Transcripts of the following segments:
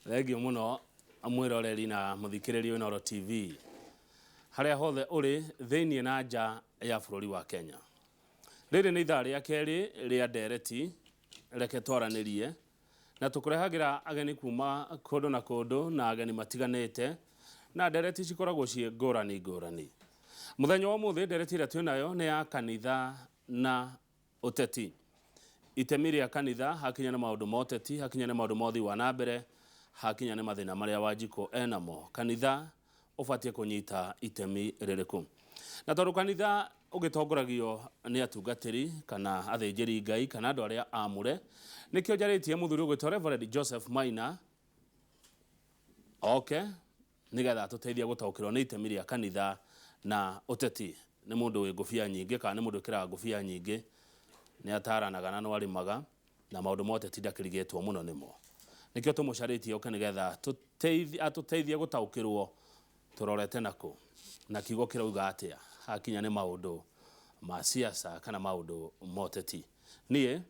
Thengio muno amwiroreri na muthikiriria Inooro TV. Haria hothe uri thiini na nja ya bururi wa Kenya. Riri ni ithaa ria keri ria ndereti reke twaranirie na tukurehagira ageni kuma kundu na kundu na ageni matiganite na ndereti cikoragwo cie ngurani. Muthenya wa muthi ndereti ria twinayo ni ya Kanitha na Uteti. Itemi ria Kanitha hakinya na maundu ma uteti, hakinya na maundu ma uthii wa nambere, hakinya na mathina maria Wanjiku enamo. Kanitha ubatie kunyita itemi ririku. Na tondu Kanitha ugitongoragio ni atungatiri kana athinjiri Ngai kana andu aria amure, nikio njaritie muthuri ugwitwo Reverend Joseph Maina nigetha tuteithie gutaukirwo ni itemi ria Kanitha na Uteti. Ni mundu wi ngufia nyingi kana ni mundu kira ngufia nyingi, ni ataranaga na no arimaga na maundu ma uteti ndakirigetwo muno nimo. Nikio tumucaritie oke nigetha atuteithie gutaukirwo turorete nako na kiugo kirauga atia hakinya ni maundu ma siasa kana maundu ma uteti. Nie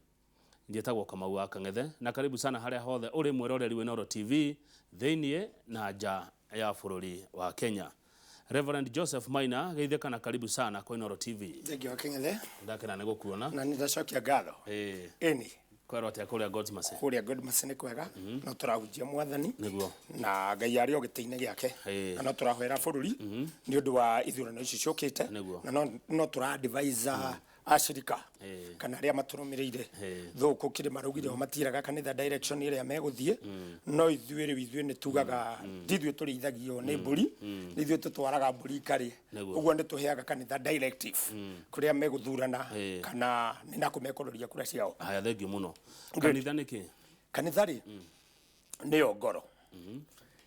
njitagwo Kamau wa Kanitha na karibu sana haria hothe uri mwiroreri wa Inooro TV thiini na nja ya bururi wa Kenya. Reverend Joseph Maina, geitheka na karibu sana kwa Inooro TV. Thengio Kanitha. Ndakena ni gukuona. Na nithacokia ngatho. Eni. Kwero atia kuria Godmase. Kuria Godmase ni kwega. No turahunjia mwathani. Niguo. Na Ngai ari ogiteine giake. Na no turahwera bururi ni undu wa ithurano ici ciokite. Na no turadvisor ashirika kana aria maturumirire thuku kiri marugire matiraga Kanitha direction iria meguthie no ithuĩ ni tugaga ndithwe turithagio ni mburi ndithwe tutwaraga mburi kari uguo ni tuheaga Kanitha directive kuria meguthurana kana ni nakumekororia kura ciao. Haya, thengio muno. Kanitha niki? Kanitha ri ni ngoro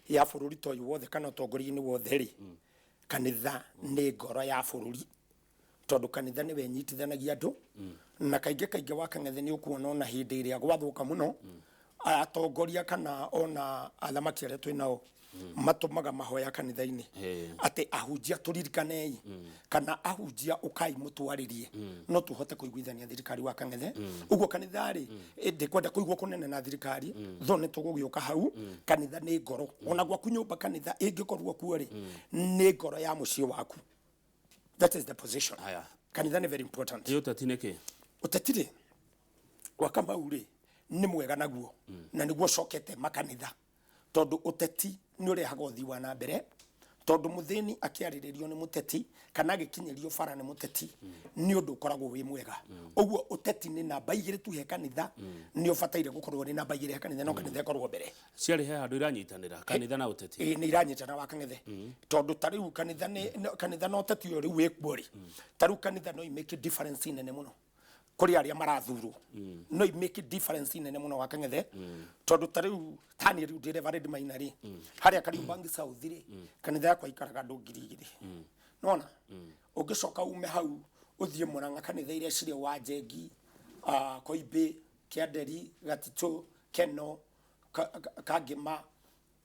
ya bururi toyu wothe kana utongoria-ini wothe ri Kanitha ni ngoro ya bururi tondu Kanitha ni wenyitithanagia andu na kainge wa Kanitha ni ukuona ona hindi iria gwathuka muno atongoria kana ona athamaki aria twinao matumaga mahoya Kanitha-ini ati ahunjia turirikanei kana ahunjia ukai mutwaririe no tuhote kuiguithania thirikari wa Kanitha. Uguo Kanitha ri ndikwenda kuigwo kunene na thirikari thone tugugiuka hau. Kanitha ni ngoro ona gwaku nyumba Kanitha ingikorwo kuo ri ni ngoro ya mucii waku. That is the position. Haya. Kanitha ni very important. Uteti niki? Uteti ri wa Kamau ri ni mwega naguo na niguo cokete makanitha tondu uteti ni urehaga uthii wa na mbere tondu muthini akiariririo ni muteti kana gikinyirio bara ni muteti ni undu ukoragwo wi mwega. Uguo uteti ni namba igiri tu he Kanitha ni ubataire gukorwo ni namba igiri he Kanitha no Kanitha ikorwo mbere. Ciari he andu iranyitanira Kanitha na Uteti? Ni iranyitana wa Kanitha tondu tariu Kanitha no uteti uri wikbori tariu Kanitha no make difference nene muno kuri aria marathuru no make difference nene muno wa Kanitha tondu tariu tani riu Reverend Maina ri haria kariu bangi South ri Kanitha yakwa ikaraga andu 2,000 nona ugicoka ume hau uthie Murang'a Kanitha iria ciri wa Njengi Koibe Kianderi Gatito Keno Kagima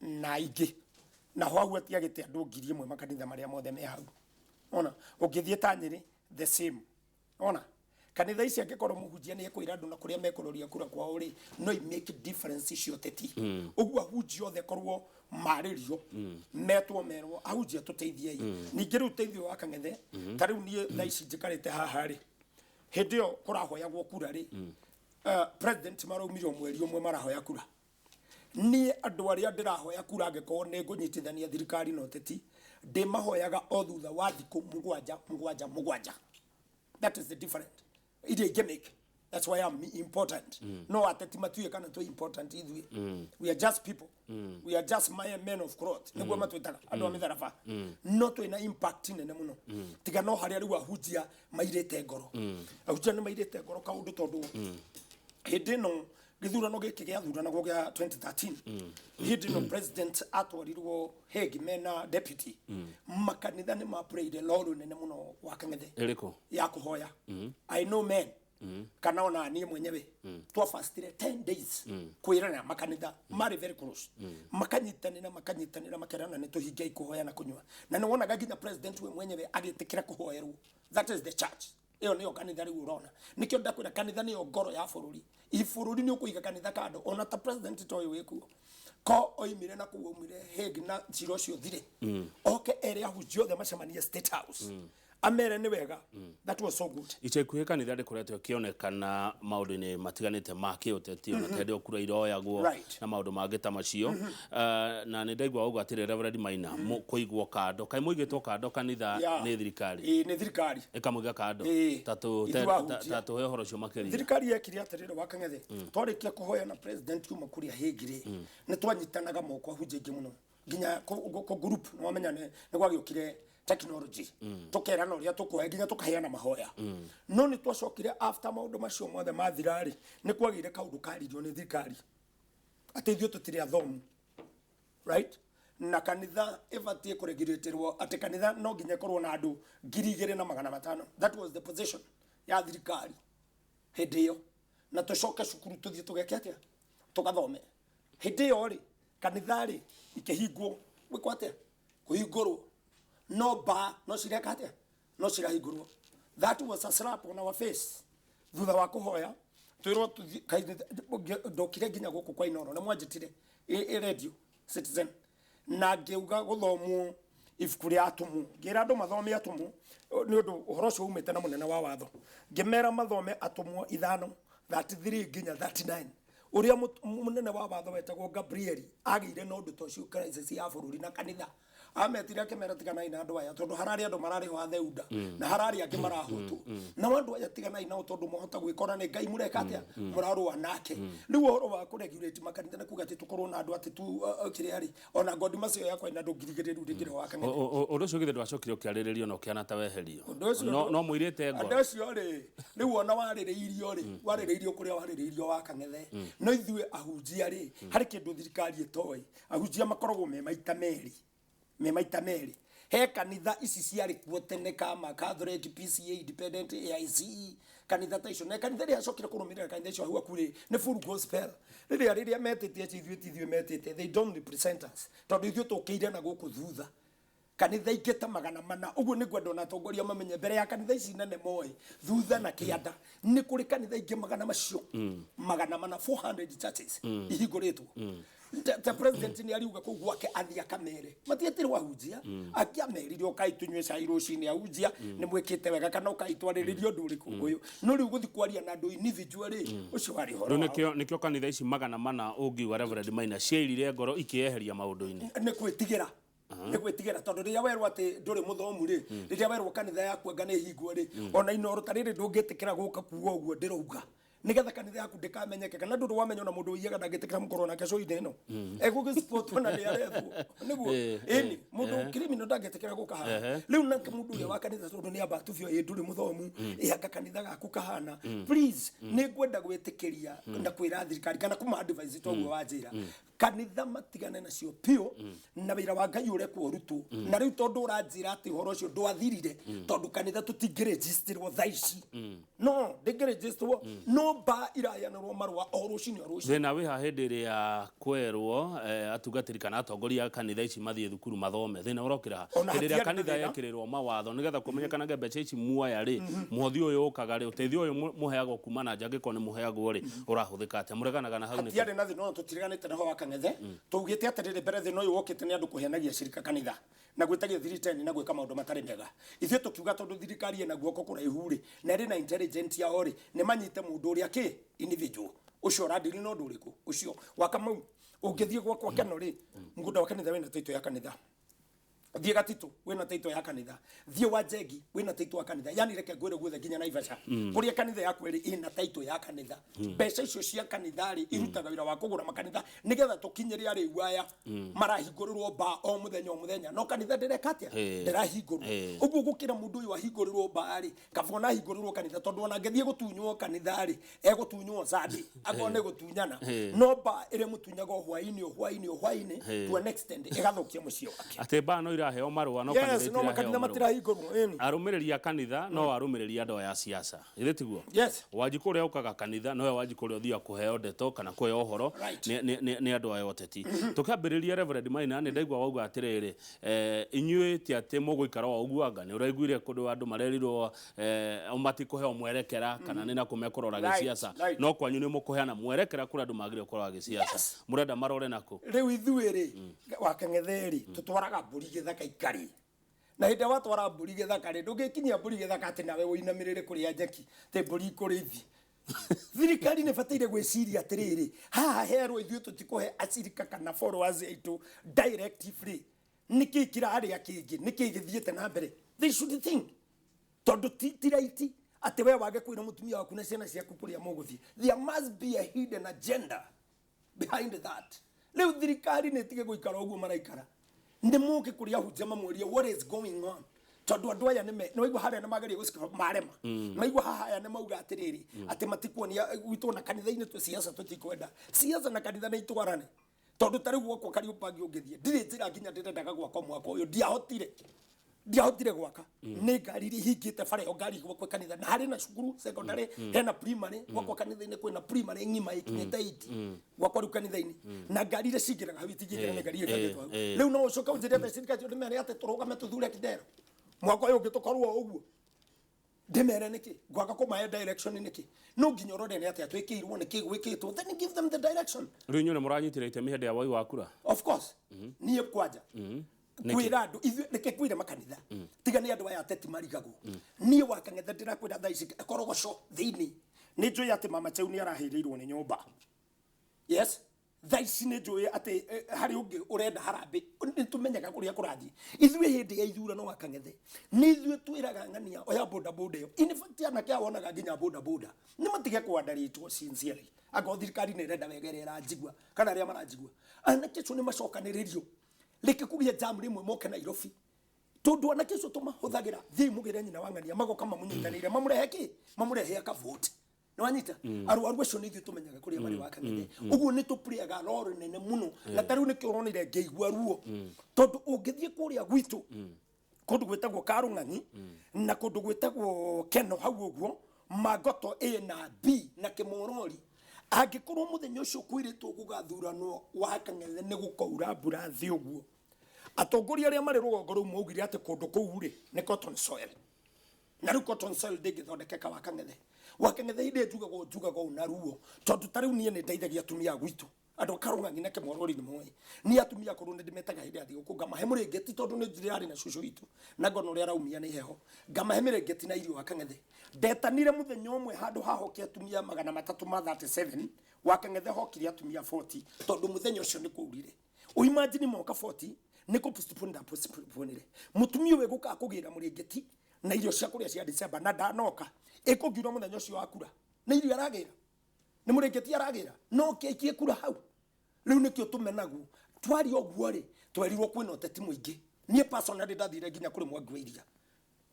na ingi na hau atiagite andu 1,000 makanitha maria mothe me hau. Ona ugithie Tanyiri the same. Ona Kanitha ici angikorwo muhunjia ni ekwira andu na kuria mekororia kura kwao ri no make difference cio teti. Uguo ahunjia othe korwo maririo metwo merwo ahunjia tuteithiei ningi riu teithio wa Kanitha tariu nie thaa ici njikarite haha ri hindi yo kurahoyagwo kura ri president maraumirio mweri umwe marahoya kura nie andu aria ndirahoya kura angikorwo ni ngunyitithania thirikari no teti ndimahoyaga o thutha wa thiku mugwanja. That is the difference. That's why I'm important. No ateti matuye kana to important either. We are just people. We are just men of cloth. Niguo matwitaga andu amitharafa. No to ina impact nene muno. Tiga no haria riu ahunjia mairete ngoro. Ahunjia ni mairete ngoro kaundu tondu hindi no githurano giki gia thurana go gia 2013 hindi no president atwarirwo Hague mena deputy makanitha ni ma pray the Lord nene muno wa Kanitha eriko ya kuhoya. I know men kana ona nie mwenyewe twa fastire 10 days kwirana makanitha mari very close makanyitanira makerana ni tuhingia ikuhoya na kunywa na ni wonaga nginya president we mwenyewe agitikira kuhoerwo. That is the church. Iyo niyo Kanitha riu urona nikio ndakwira Kanitha niyo ngoro ya bururi. Ifururi ni ukuiga Kanitha kando ona ta president toyo wikuo ko oimire na kuumire Hague na ciro cio thire oke ere ahunjia othe macemanie State House amere ni wega that was so good. Icha ikuhe kanitha ndikoretwo kionekana maundu-ini matiganite ma kiuteti ona tende okura iroyagwo na maundu mangĩ ta macio na nĩ ndaigua ũguo atĩrĩ Reverend Maina kũigwo kando kai mũigĩtwo kando kanitha nĩ thirikari nĩ thirikari ĩkamũiga kando tatu he ũhoro ũcio makĩria thirikari yekire atĩrĩrĩ wa Kang'ethe twarĩkia kũhoya na president kuma kũrĩa Hague nĩ twanyitanaga moko ahunjia aingĩ mũno nginya ko group no menya nĩ gwagĩũkire technology tukerana uria tukuhe nginya tukaheana mahoya no ni twacokire after maundu macio mothe mathirari ni kwagire kaundu karirio ni thirikari ateithio tutire athomu right na kanitha ibatie kuregireterwo ati kanitha no nginya korwo na andu 2,500 that was the position ya thirikari hindi iyo na tucoke cukuru tuthie tugeke atia tugathome hindi iyo ri kanitha ri ikihingwo gwikwo atia kuhingurwo no ba no cirekate no cirahingurwo that was a slap on our face thutha wa kuhoya twirwo ndokire nginya guku kwa Inooro na mwanjitire radio Citizen na ngeuga guthomwo ibuku ria atumu ngira andu mathome atumu ni undu uhoro ucio umite na munene wa watho ngimera mathome atumwo 5 33 nginya 39 uria munene wa watho wetagwo Gabriel agire na undu to cio crisis ya bururi na kanitha ametire akemera tigana ina andu aya tondu harari andu marari wa theuda na harari angi marahutu na andu aya tigana ina tondu mohota gwikora ni ngai mureka atia murarua nake riu uhoro wa kuregulate makanitha na kuga ati tukorwo na andu ati tu kiriari ona god macio yakwa ina ndungirigire riu ringire wa Kang'ethe undu ucio githe ndwacokire ukiariririo no kiana ta weherio no muirite ngo andu acio ri riu ona waririirio ri waririirio kuria waririirio wa Kang'ethe no ithue ahunjia ri hari kindu thirikari itoi ahunjia makoragwo me maita meri he kanitha ici ciari kuo tene kama Catholic PCA Independent AIC kanitha ta icio na kanitha ria cokire kurumirira kanitha icio hau akuri ni full gospel riria metete ithuĩ metete they don't represent us tondu ithuĩ tukiire na guku thutha kanitha ingĩta 400 uguo nĩguo andũ na tongoria mamenye mbere ya kanitha ici nene moĩ thutha na kĩanda nĩ kũrĩ kanitha ingĩ 100 macio 400 churches ihingũrĩtwo the president ni ariuga kũ gwake athia kamere matietirwo ahunjia akiamerire okai tunywe cai rũcinĩ ahunjia nĩ mwĩkĩte wega kana okai twarĩrĩrio ndũ ũrĩkũ ũyũ no rĩu gũthi kwaria na andũ individually ũcio warĩ horo nĩkĩo kanitha ici 400 ũngiuga Reverend Maina ciairire ngoro ikĩeheria maũndũ-inĩ nĩ kwĩtigĩra nĩ gwĩtigĩra tondu rĩrĩa werwo atĩ ndũrĩ mũthomu rĩ rĩrĩa werwo kanitha yaku anga nĩ hingwo rĩ ona Inooro tarĩrĩ ndũngĩtĩkĩra gũka kuga ũguo ndĩrauga nigetha kanitha yaku ndĩkamenyeke kana ndũrĩ wamenya ona mũndũ ũiyaga ndangĩtĩkĩra mũkorwo nake coinĩ ĩno egũgĩsport ona nĩ arethwo nĩguo ĩni mũndũ criminal ndangĩtĩkĩra gũka haha rĩu na mũndũ ũrĩa wa kanitha tondũ nĩ amba tubio ndũrĩ mũthomu anga kanitha gaku kahana please nĩ ngwenda gwĩtĩkĩria na kwĩra thirikari kana kuma advice toguo wanjĩra kanitha matigane nacio piũ na wĩra wa Ngai ũrekwo ũrutwo na rĩu tondũ ũranjĩra atĩ ũhoro ũcio ndwathirire tondũ kanitha tũtingĩregistrwo thaa ici no ndĩngĩregistrwo no ba irayanĩrwo marũa o rũcinĩ o rũcinĩ thĩna wĩ ha hĩndĩ ĩrĩa kwerwo atungatĩri kana atongoria kanitha ici mathiĩ thukuru mathome thĩna ũrokĩra ha hĩndĩ ĩrĩa kanitha yekĩrĩrwo mawatho nĩgetha kũmenyekanage mbeca ici muoya rĩ mũhothi ũyũ ũkaga rĩ ũteithio ũyũ mũheagwo kuma na nja angĩkorwo nĩ mũheagwo rĩ ũrahũthĩka atĩa mũreganaga na hau nĩkĩ hatiarĩ na thĩna no tũtireganĩte naho wa Kang'ethe tũugĩte atĩrĩrĩ mbere thĩna ũyũ wokĩte nĩ andũ kũheanagia cirika kanitha na gwĩtagia thiriteni na gwĩka maũndũ matarĩ mega ithuĩ tũkiuga tondũ thirikari ĩna guoko kũraihu rĩ na ĩrĩ na intelligent yao rĩ nĩ manyite mũndũ ũrĩa kĩ individual ucio radili no ndũ ũrĩkũ ucio wakamau ũngĩthiĩ gwakwa keno rĩ mũgũnda wa kanitha wĩna taito ya kanitha thiĩ Gatito wĩna taito ya kanitha thiĩ wa Njengi wĩna taito ya kanitha yani reke ngwĩre guothe nginya Naivasha kũrĩa kanitha yaku ĩrĩ ĩna taito ya kanitha mbeca icio cia kanitha rĩ irutaga wĩra wa kũgũra makanitha nĩgetha tũkinyĩre arĩu aya marahingũrĩrwo ba o mũthenya no kanitha ndĩreka atĩa ndĩrahingũrwo ũguo gũkĩra mũndũ ũyũ ahingũrĩrwo ba rĩ kabona ahingũrĩrwo kanitha tondũ ona ngĩthiĩ gũtunywo kanitha rĩ egũtunywo Sunday akona gũtunyana no ba ĩrĩ mũtunyaga hwainĩ to an extent ĩgathũkia mũciĩ wake atĩ ba no matiraheo marũa no yes no makanitha matirahingũrwo arũmĩrĩri a kanitha no arũmĩrĩri andũ ya siasa ithĩ tiguo yes Wanjikũ ũrĩa ũkaga kanitha no Wanjikũ ũrĩa ũthiaga kũheo ndeto kana kũheo ũhoro nĩ andũ aya Uteti tukambĩrĩria Reverend Maina nĩ ndaigua wauga atĩrĩrĩ inyuĩ ti atĩ mũgũikara o ũguo anga nĩ ũraiguire kũndũ andũ marerirwo matikũheo mwerekera kana nĩ na kũmekũrora gĩsiasa no kwanyu nĩ mũkũheana mwerekera kũrĩ andũ magĩrĩirwo kũrora gĩsiasa mũrenda marore nako rĩu ithuĩ wakang'etheri tutwaraga mbũri gĩthaka ikari na hĩndĩ watwara mbũri gĩthaka ndũngĩkinyia mbũri gĩthaka atĩ nawe ũinamĩrĩre kũrĩa njeki te mbũri ikũrĩithi thirikari nĩ bataire gwĩciria atĩrĩrĩ haha herwo ithuĩ tũtikũhe acirika kana followers aitũ directly nĩkĩ kĩrarĩa kĩngĩ nĩkĩ gĩthiĩte na mbere they should think tondũ ti right atĩ we wage kwĩra mũtumia waku na ciana ciaku kũrĩa mũgũthiĩ there must be a hidden agenda behind that rĩu thirikari nĩ tige gũikara ũguo maraikara nĩ mũke kũrĩa hunjia mamũria what is going on tondũ andũ aya nĩ igua harĩa nĩ mageria gũcika marema na igua haha nĩ mauga atĩrĩrĩ atĩ matikuonia gwitũ na kanitha-inĩ tu siasa tũtikwenda siasa na kanitha nĩ itwarane tondũ tarĩ gwakwa Kariupa ngĩũngĩthie ndirĩ njĩra nginya ndĩrendaga gwaka mwaka ũyũ ndiahotire gwaka nĩ ngari iria ihingĩte bara ĩyo ngari gwakwa kanitha na harĩ na cukuru secondary hena primary gwakwa kanitha-inĩ kwĩna primary ng'ima ĩkinyĩte 8 gwakwa rĩu kanitha-inĩ na ngari iria cingĩraga hau itingĩingĩra nĩ ngari ĩkagĩtwo rĩu no ũcoka ũnjĩre thirikari cio ndĩmere atĩ tũrũgame tũthure kĩndero mwaka ũyũ ũngĩ tũkorwo ũguo ndĩmere nĩkĩ ngwaga kũmahe direction nĩkĩ no nginya ũrore nĩ atĩa twĩkĩirwo nĩkĩ gwĩkĩtwo then give them the direction rĩu inyuĩ nĩ mũranyitĩra itemi hĩndĩ ya woi wa kura of course niĩ kwanja kwĩra andũ ithuĩ reke kwĩre makanitha tiga nĩ andũ aya ateti marigagwo niĩ wakang'etha ndĩrakwĩra thaa ici korogoco thĩinĩ nĩ njũĩ atĩ mama Chau nĩ arahĩrĩirwo nĩ nyũmba yes thaa ici nĩ njũĩ atĩ harĩ ũngĩ ũrenda harambĩ nĩ tũmenyaga kũrĩa kũrathiĩ ithuĩ hĩndĩ ya ithurano wakang'ethe nĩ ithuĩ twĩraga ng'ania oya bodaboda ĩyo in fact anake awonaga nginya bodaboda nĩ matige kwandarĩtwo sincerely akorwo thirikari nĩ ĩrenda wegere ĩranjigua kana arĩa maranjigua anake acio nĩ macokanĩrĩrio reke kũgĩa jam rĩmwe moke Nairobi tondũ anake acio tũmahũthagĩra thiĩ mũgĩre nyina wa ng'ania magoka mamũnyitanĩire mamũrehe akavote nĩ wanyita arwaru acio nĩ ithuĩ tũmenyaga kũrĩa marĩ wakang'ethe ũguo nĩ tũpũrĩaga roro nene mũno na tarĩu nĩkĩo ũronire ngĩigua ruo tondũ ũngĩthiĩ kũrĩa gwitũ kũndũ gwĩtagwo Karũng'ang'i na kũndũ gwĩtagwo Keno hau ũguo Magoto A na B na Kĩmorori angĩkorwo mũthenya ũcio kwĩrĩtwo gũgathuranwo wakang'ethe nĩ gũkaura mbura thĩ ũguo atongoria arĩa marĩ rũgongo rũu maugire atĩ kũndũ kũu rĩ nĩ cotton soil na rĩu cotton soil ndĩngĩthondekeka wakang'ethe hĩndĩ njugagwo na ruo tondũ tarĩu niĩ nĩ ndeithagia atumia gwitũ andũ Karũng'ang'i na Kĩmorori nĩ moĩ niĩ atumia korwo nĩ ndĩmetaga hĩndĩ ya thigũkũ ngamahe mũrĩngĩti tondũ nĩ ndĩrarĩ na cucu witũ na ngona ũrĩa araumia nĩ heho ngamahe mĩrĩngĩti na irio wakang'ethe ndetanire mũthenya ũmwe handũ hahokia atumia 337 wakang'ethe hokire atumia 40 tondũ mũthenya ũcio nĩ kũurire imagine moka 40 nĩ postpone mũtumia ũyũ gũka kũgĩra mũrĩngĩti na irio cia kũrĩa cia December na ndanoka ĩkũngiura mũthenya ũcio wa kura nĩ irio aragĩra nĩ mũrĩngĩti aragĩra no kĩikie kura hau rĩu nĩkĩo tũmenagwo twari ũguo rĩ twerirwo kwĩna ũteti mũingĩ niĩ personally ndathire nginya kũrĩ Mwangi wa Iria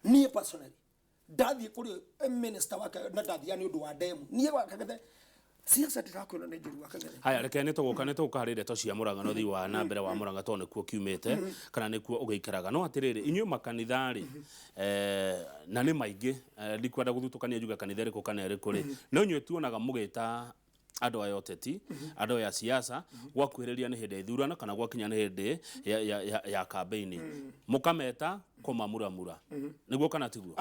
niĩ personally ndathie kũrĩ minister wake na ndathia nĩ ũndũ wa demu niĩ wakang'ethe siasa ndĩrakwĩra nĩ njũru wakang'ethe haya reke nĩ tũgũka harĩ ndeto cia Mũrang'a no thii wa na mbere wa Mũrang'a tondũ nĩkuo kiumĩte kana nĩkuo ũgĩikaraga no atĩrĩrĩ inyuĩ makanitha rĩ na nĩ maingĩ ndikwenda gũthutũkania njuga kanitha ĩrĩkũ kana ĩrĩkũ rĩ no inyuĩ tuonaga mũgĩta andũ aya Uteti andũ ya siasa gwakuhĩrĩria nĩ hĩndĩ ya ithurano kana gwakinya nĩ hĩndĩ ya campaign mũkameta kũmamuramura nĩguo kana tiguo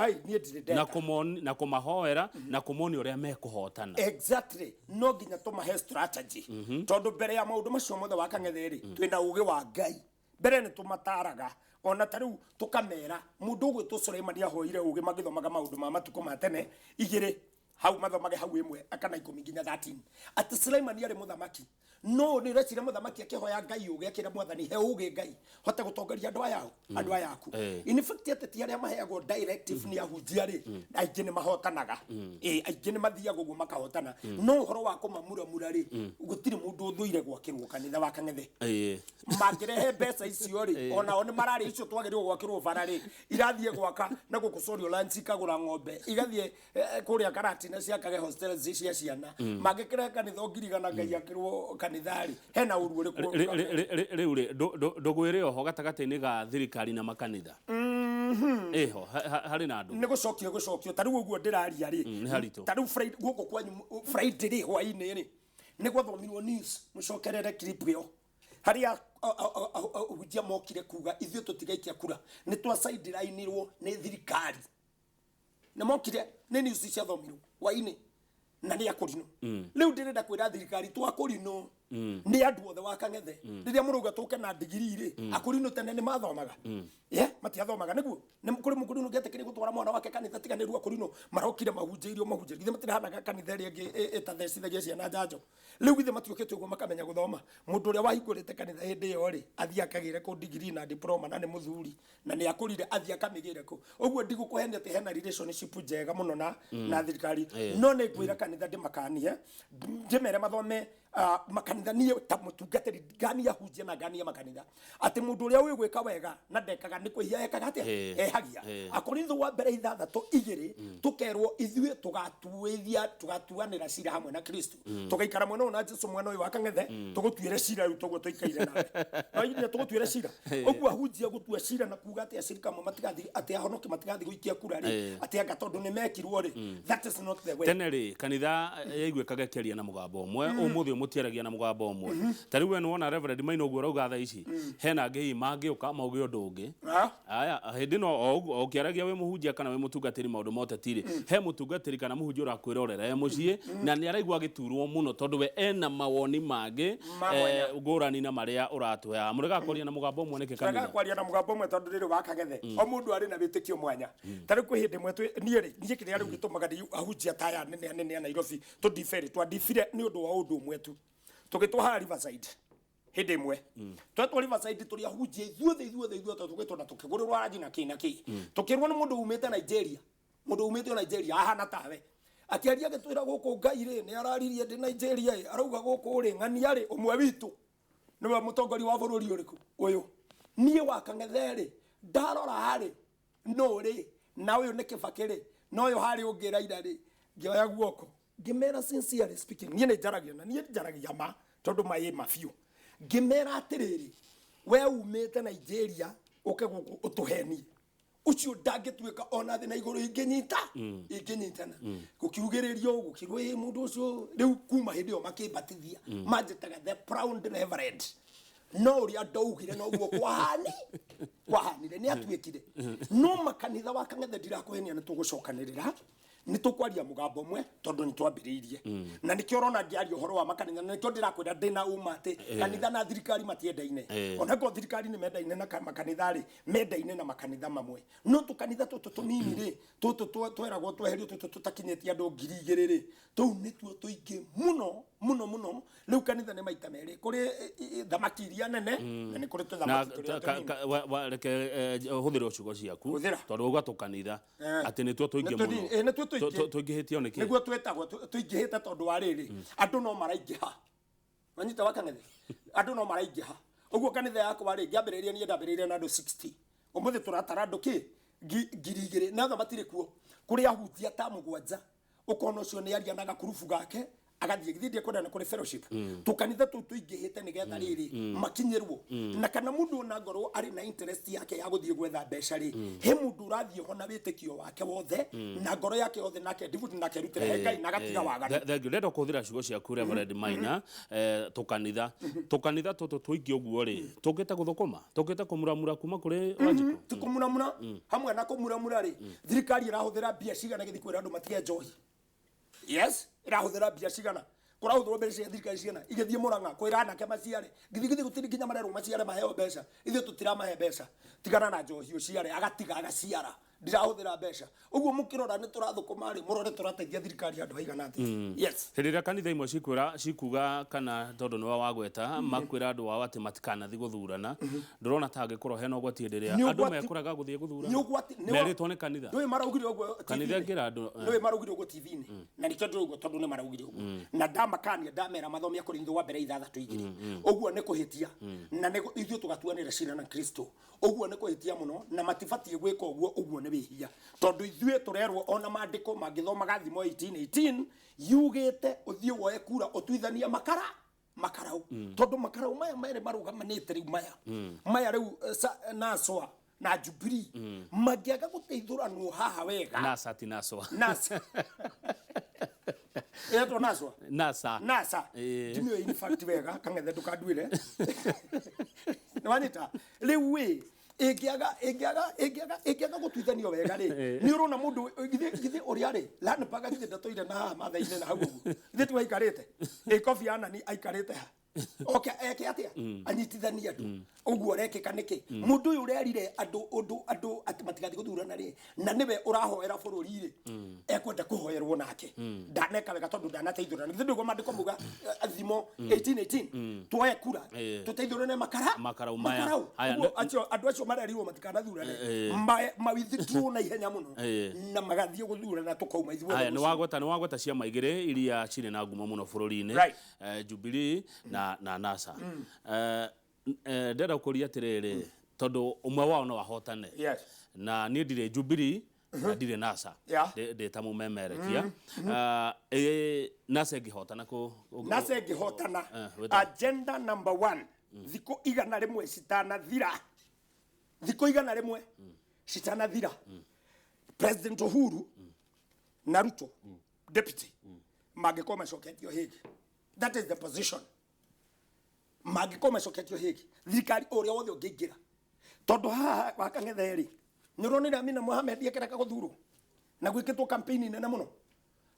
na kũmahoera na kũmoni ũrĩa mekũhotana exactly no nginya tũmahe strategy tondũ mbere ya maũndũ macio mothe wakang'ethe rĩ twĩna ũgĩ wa Ngai mbere nĩ tũmataraga ona tarĩu tũkamera mũndũ ũgwĩtwo Suleimani ahoire ũgĩ magĩthomaga maũndũ ma matukũ ma tene igĩrĩ hau mathomage hau ĩmwe akana 10 nginya 13 atĩ Suleimani arĩ mũthamaki no nĩ recire mũthamaki akĩhoya Ngai ũgĩ akĩra mwathani he ũgĩ Ngai hote gũtongoria andũ aya aku in fact ateti arĩa maheagwo directive nĩ ahunjia rĩ aingĩ nĩ mahotanaga aingĩ nĩ mathiaga ũguo makahotana no ũhoro wa kũmamuramura rĩ gũtirĩ mũndũ ũthũire gwakĩrwo kanitha wakang'ethe mangĩrehe mbeca icio rĩ onao nĩ mararĩ icio twagĩrĩirwo gwakĩrwo bara rĩ irathiĩ gwaka na gũkũ Sorio Lands ikagũra ng'ombe igathiĩ kũrĩa Karati ciana ciakage hostel cia ciana mangikira kanitha ngirigana ngai akirwo kanithari hena uru uri riu ndugwire oho gatagataini ga thirikari na makanitha eho hari na andu ni gucokio tariu uguo ndiraria ri tariu Friday guko kwanyu Friday ri hwaini ri ni gwathomirwo news mucokerere clip yo haria ujia mokire kuga ithio tutigaikia kura ni twa sideline irwo ni thirikari na mokire ni news cia thomirwo hwaini na ni akorino riu ndirenda kwira thirikari twakorino ni andu othe wa Kang'ethe riria muruga tuke na degree ri akorino tene ni mathomaga matiathomaga niguo ni kuri mukorino getekire gutwara mwana wake kanitha tiganiru akorino marokire mahunjirio githe matirahanaga kanitha ri ngi etathecithagia ciana njanjo riu githe matiokete uguo makamenya guthoma mundu uria wahingurite kanitha hindi yo ri athia akagire ku degree na diploma na ni muthuri na ni akorire athia akamigire ku uguo ndigukuhenia te hena relationship njega muno na thirikari no ni kwira kanitha ndimakanie ndimere mathome makanitha niye ta mutungatiri gani ya hujia na gani ya makanitha ati mundu uria wi gwika wega na ndekaga ni kwihia ekaga atia ehagia akorintho wa mbere 6:2 tukerwo ithue tugatuanira cira hamwe na Kristo tugaikara mwena na Jesu mwena uyu wa Kang'ethe tugutuire cira ru tugo tuikaire nawe no ine tugutuire cira ogwo hujia gutua cira na kuga atia cirika mo matigathi atia honoke matigathi guikia kura ri atia gatondu ni mekirwo ri that is not the way teneri kanitha yaiguikaga keria na mugambo umwe umuthi mutiaragia na mugambo umwe tari we wona Reverend Maina uguo rauga tha ici hena ngei mangioka mauge undu ungi aya hindi no okiaragia we muhunjia kana we mutungatiri maundu motetiri he mutungatiri kana muhunjia urakwirorera mucie na ni araigwa giturwo muno tondu we ena mawoni mage ngurani na maria uratwea murega kwaria na mugambo umwe nike kanitha kwaria na mugambo umwe tondu riri wa Kang'ethe o mundu ari na witikio mwanya tari kwi hindi mwetwe nie kiri ari gitumaga ahunjia taya nene Nairobi to differ ni undu wa undu mwetu tugitwa Riverside hindi mwe twetwa Riverside turi ahunjia ithuothe tugitwa na tukigururwa rangi na kinaki tukirwo ni mundu umete Nigeria ahana tawe akiaria gitwira guku ngai ri ni araririe ndi Nigeria arauga guku ri ng'ania ri umwe witu niwe mutongori wa bururi uriku uyu nie wa Kang'ethe ri ndarora hari no ri na uyu ni Kibakiri no uyu hari ungira ira ri ngioya guoko ngimera sincerely speaking nie ni njaragia ma tondu mai mafiu ngimera atiriri we umete Nigeria uke guku utuheni ucio ndangituika ona thina iguru inginyitana gukiugiririo gukirwe mundu ucio riu kuma hindi yo makibatithia manjitaga the proud reverend no ria ndaugire no guo kwahanire ni atwikire no makanitha wa Kang'ethe ndirakuhenia ni tugucokanirira ni tukwaria mugambo mwe tondu ni twambiriirie na nikio rona ndiario horo wa makanitha nikio ndirakwenda ndina umate kanitha na thirikari matiendaine ona ko thirikari ni mendaine na makanitha ri mendaine na makanitha mamwe no tukanitha tutu tunini ri tutu tweragwo tweherio tutu tutakinyetie andu 2,000 ri tu ni tuo tuingi muno riu kanitha ni maita meri kuri thamaki iria nene na ni kuri thamaki turia reke huthira ciugo ciaku tondu uga tukanitha ati ni tuo tuingi muno tuingihitie oneki niguo twetagwo tuingihite tondu wa riri andu no maraingiha manyita wa Kang'ethe andu no maraingiha uguo kanitha yakwa ri ngiambiriria ni ndambiriria na andu 60 umuthi turatara andu ki 2,000 na matire kuo kuri ahunjia ta mugwanja ukona ucio ni arianaga kurubu gake agathie githindie kwenda na kuri fellowship tukanitha tuingihite nigetha riri makinyirwo na kana mundu na ngoro ari na interest yake ya guthie gwetha mbeca ri he mundu urathie hona witikio wake wothe na ngoro yake yothe nake divuti nake rutira hekai na gatiga wagana thank you rendo kuthira ciugo ciaku Reverend Maina tukanitha tutu tuingi uguo ri tukite guthukuma tukite kumuramura kuma kuri Wanjiku tukumuramura hamwe na kumuramura ri thirikari irahuthira bia cigana githi kwira andu matige njohi yes irahuthira bia cigana kurahuthirwo mbeca cia thirikari cigana igithie Murang'a kwira anake maciare githi gutiri nginya marerwo maciare maheo mbeca ithuĩ tutiramahe mbeca tigana na njohi uciare agatiga agaciara ndirahuthira mbeca uguo mukirora ni turathukuma ri murore turateithia thirikari andu aigana ati yes hirira kanitha imwe cikuga kana tondu niwe wagweta makwira andu wao ati matikanathi guthurana ndurona ta angikorwo hena ugwati ndiria andu mekuraga guthie guthurana meritwo ni kanitha ndui maraugire uguo kanitha ngira andu ndui maraugire uguo TV-ini na nikio nduri uguo tondu ni maraugire uguo na ndamakania ndamera mathomia Korintho wa mbere 6:2 uguo ni kuhitia na ithuĩ tugatuanira cira na Kristo uguo ni kuhitia muno na matibatie gwika uguo ni wihia tondu ithue turerwo ona mandiko magithoma gathimo 1818 yugite uthie woe kura utuithania makarau tondu makarau maya mere marugamanite riu maya riu naswa na Jubilee magiaga guteithuranwo haha wega nasa ti naswa eto naswa nasa dimio in fact wega kangethe dukaduire nwanita riu we egiaga gutuithanio wega ri ni urona mundu githe uria ri lana paga githe ndatoire na mathaine na hau githe tu aikarite Kofi Annan aikarite ha okay eke atia anyitithania andu uguo rekeka niki mundu uyu urerire andu ati matigathi guthurana ri na niwe urahoera bururi ri ekwenda kuhoerwo nake ndaneka wega tondu ndanateithurana githe ndugo mandiko muga thimo 1818 tuoe kura tuteithurane makara umaya andu acio marerirwo matikanathurane mawithitru na ihenya muno na magathie guthurana tukauma ithuothe aya ni wagweta ciama igire iria cire na ngumo muno bururi-ini Jubilee na NASA ndera kuria tiriri tondu umwe wao no wahotane na ni ndire Jubilee na ndire NASA ndeta mumemerekia NASA ngihotana NASA ngihotana agenda number 1 thiko igana rimwe citana thira thiko igana rimwe citana thira President Uhuru na Ruto deputy magikoma coketio higi that is the position magikoma coketio higi thirikari uria wothe ungiingira tondu haha wakang'etheri nironira Mina Mohamed yekereka guthurwo na gwikitwo campaign nene muno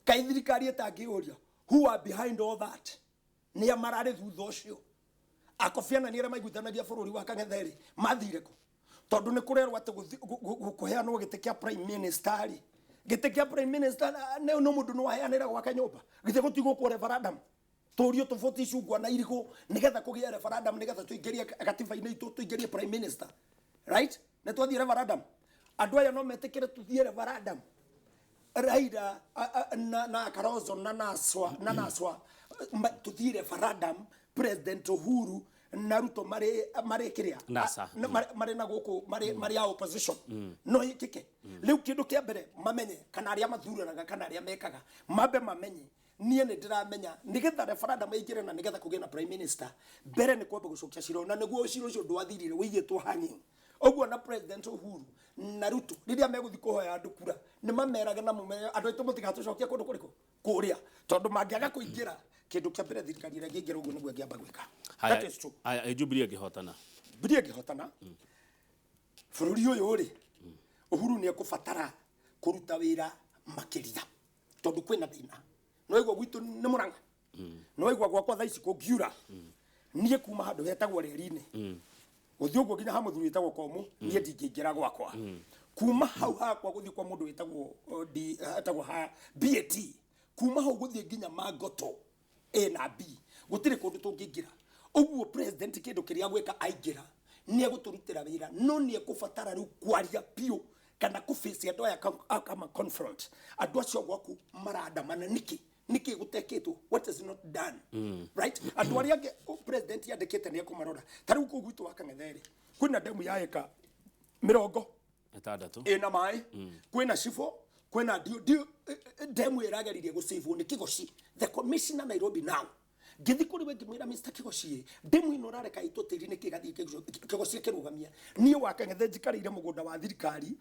kai thirikari etangiuria who are behind all that ni amarare thutha ucio akofiana ni ara maiguithanagia bururi wa kang'etheri mathire ko tondu ni kurerwo ati gukuheanwo gitikia prime minister gitikia prime minister no mundu no aheanira gwaka nyumba githe gutigo ku referendum turio tofauti cungwa na irigo nigetha kugia referendum nigetha tuingirie gatiba-ini itu tuingirie prime minister right na twathie referendum andu aya no metikire tuthie referendum Raida na Karozo na Naswa tuthie referendum President Uhuru na Ruto mare kiria mare na guku mare opposition no ikike riu kindu kia mbere mamenye kana aria mathuranaga kana aria mekaga mambe mamenye nie ni ndiramenya nigetha referendum igire na nigetha kugia na prime minister mbere ni kwamba gucokia ciro na niguo ciro cio ndwathirire wigitwo hanging oguo na President Uhuru na Ruto riria meguthi kuhoya andu kura ni mamerage na mumenye andu aitu mutigatucokia kundu kuriku kuria tondu mangiaga kuingira kindu kia mbere thirikari ira ngingira uguo niguo ngiamba gwika that is true Jubilee ngihotana bururi uyu ri Uhuru ni ekubatara kuruta wira makiria tondu kwina thina no igwa gwitu ni Murang'a no igwa gwakwa thaici kungiura nie kuma handu hetagwo reri-ini uthi uguo nginya ha muthuri witagwo Komu nie ndingiingira gwakwa kuma hau hakwa guthii kwa mundu witagwo ha BAT kuma hau guthii nginya Magoto A na B gutire kundu tungiingira uguo president kindu kiria gwika aingira nie guturutira wira no nie kubatara riu kwaria pio kana kuface andu aya kama confront andu acio gwaku maradamana niki guteketwo what is not done right andu aria president yandikite nie kumarora tariu ku gwitu wakang'etheri kwina demu ya eka 60 ina mai kwina Shifo kwina demu irageririe gusave ni Kigoshi the commissioner Nairobi now githi kuri we ngimwira Mr Kigoshi demu ino rareka itotiri ni kigathi Kigoshi kirugamia nie wakang'ethe njikarire mugunda wa thirikari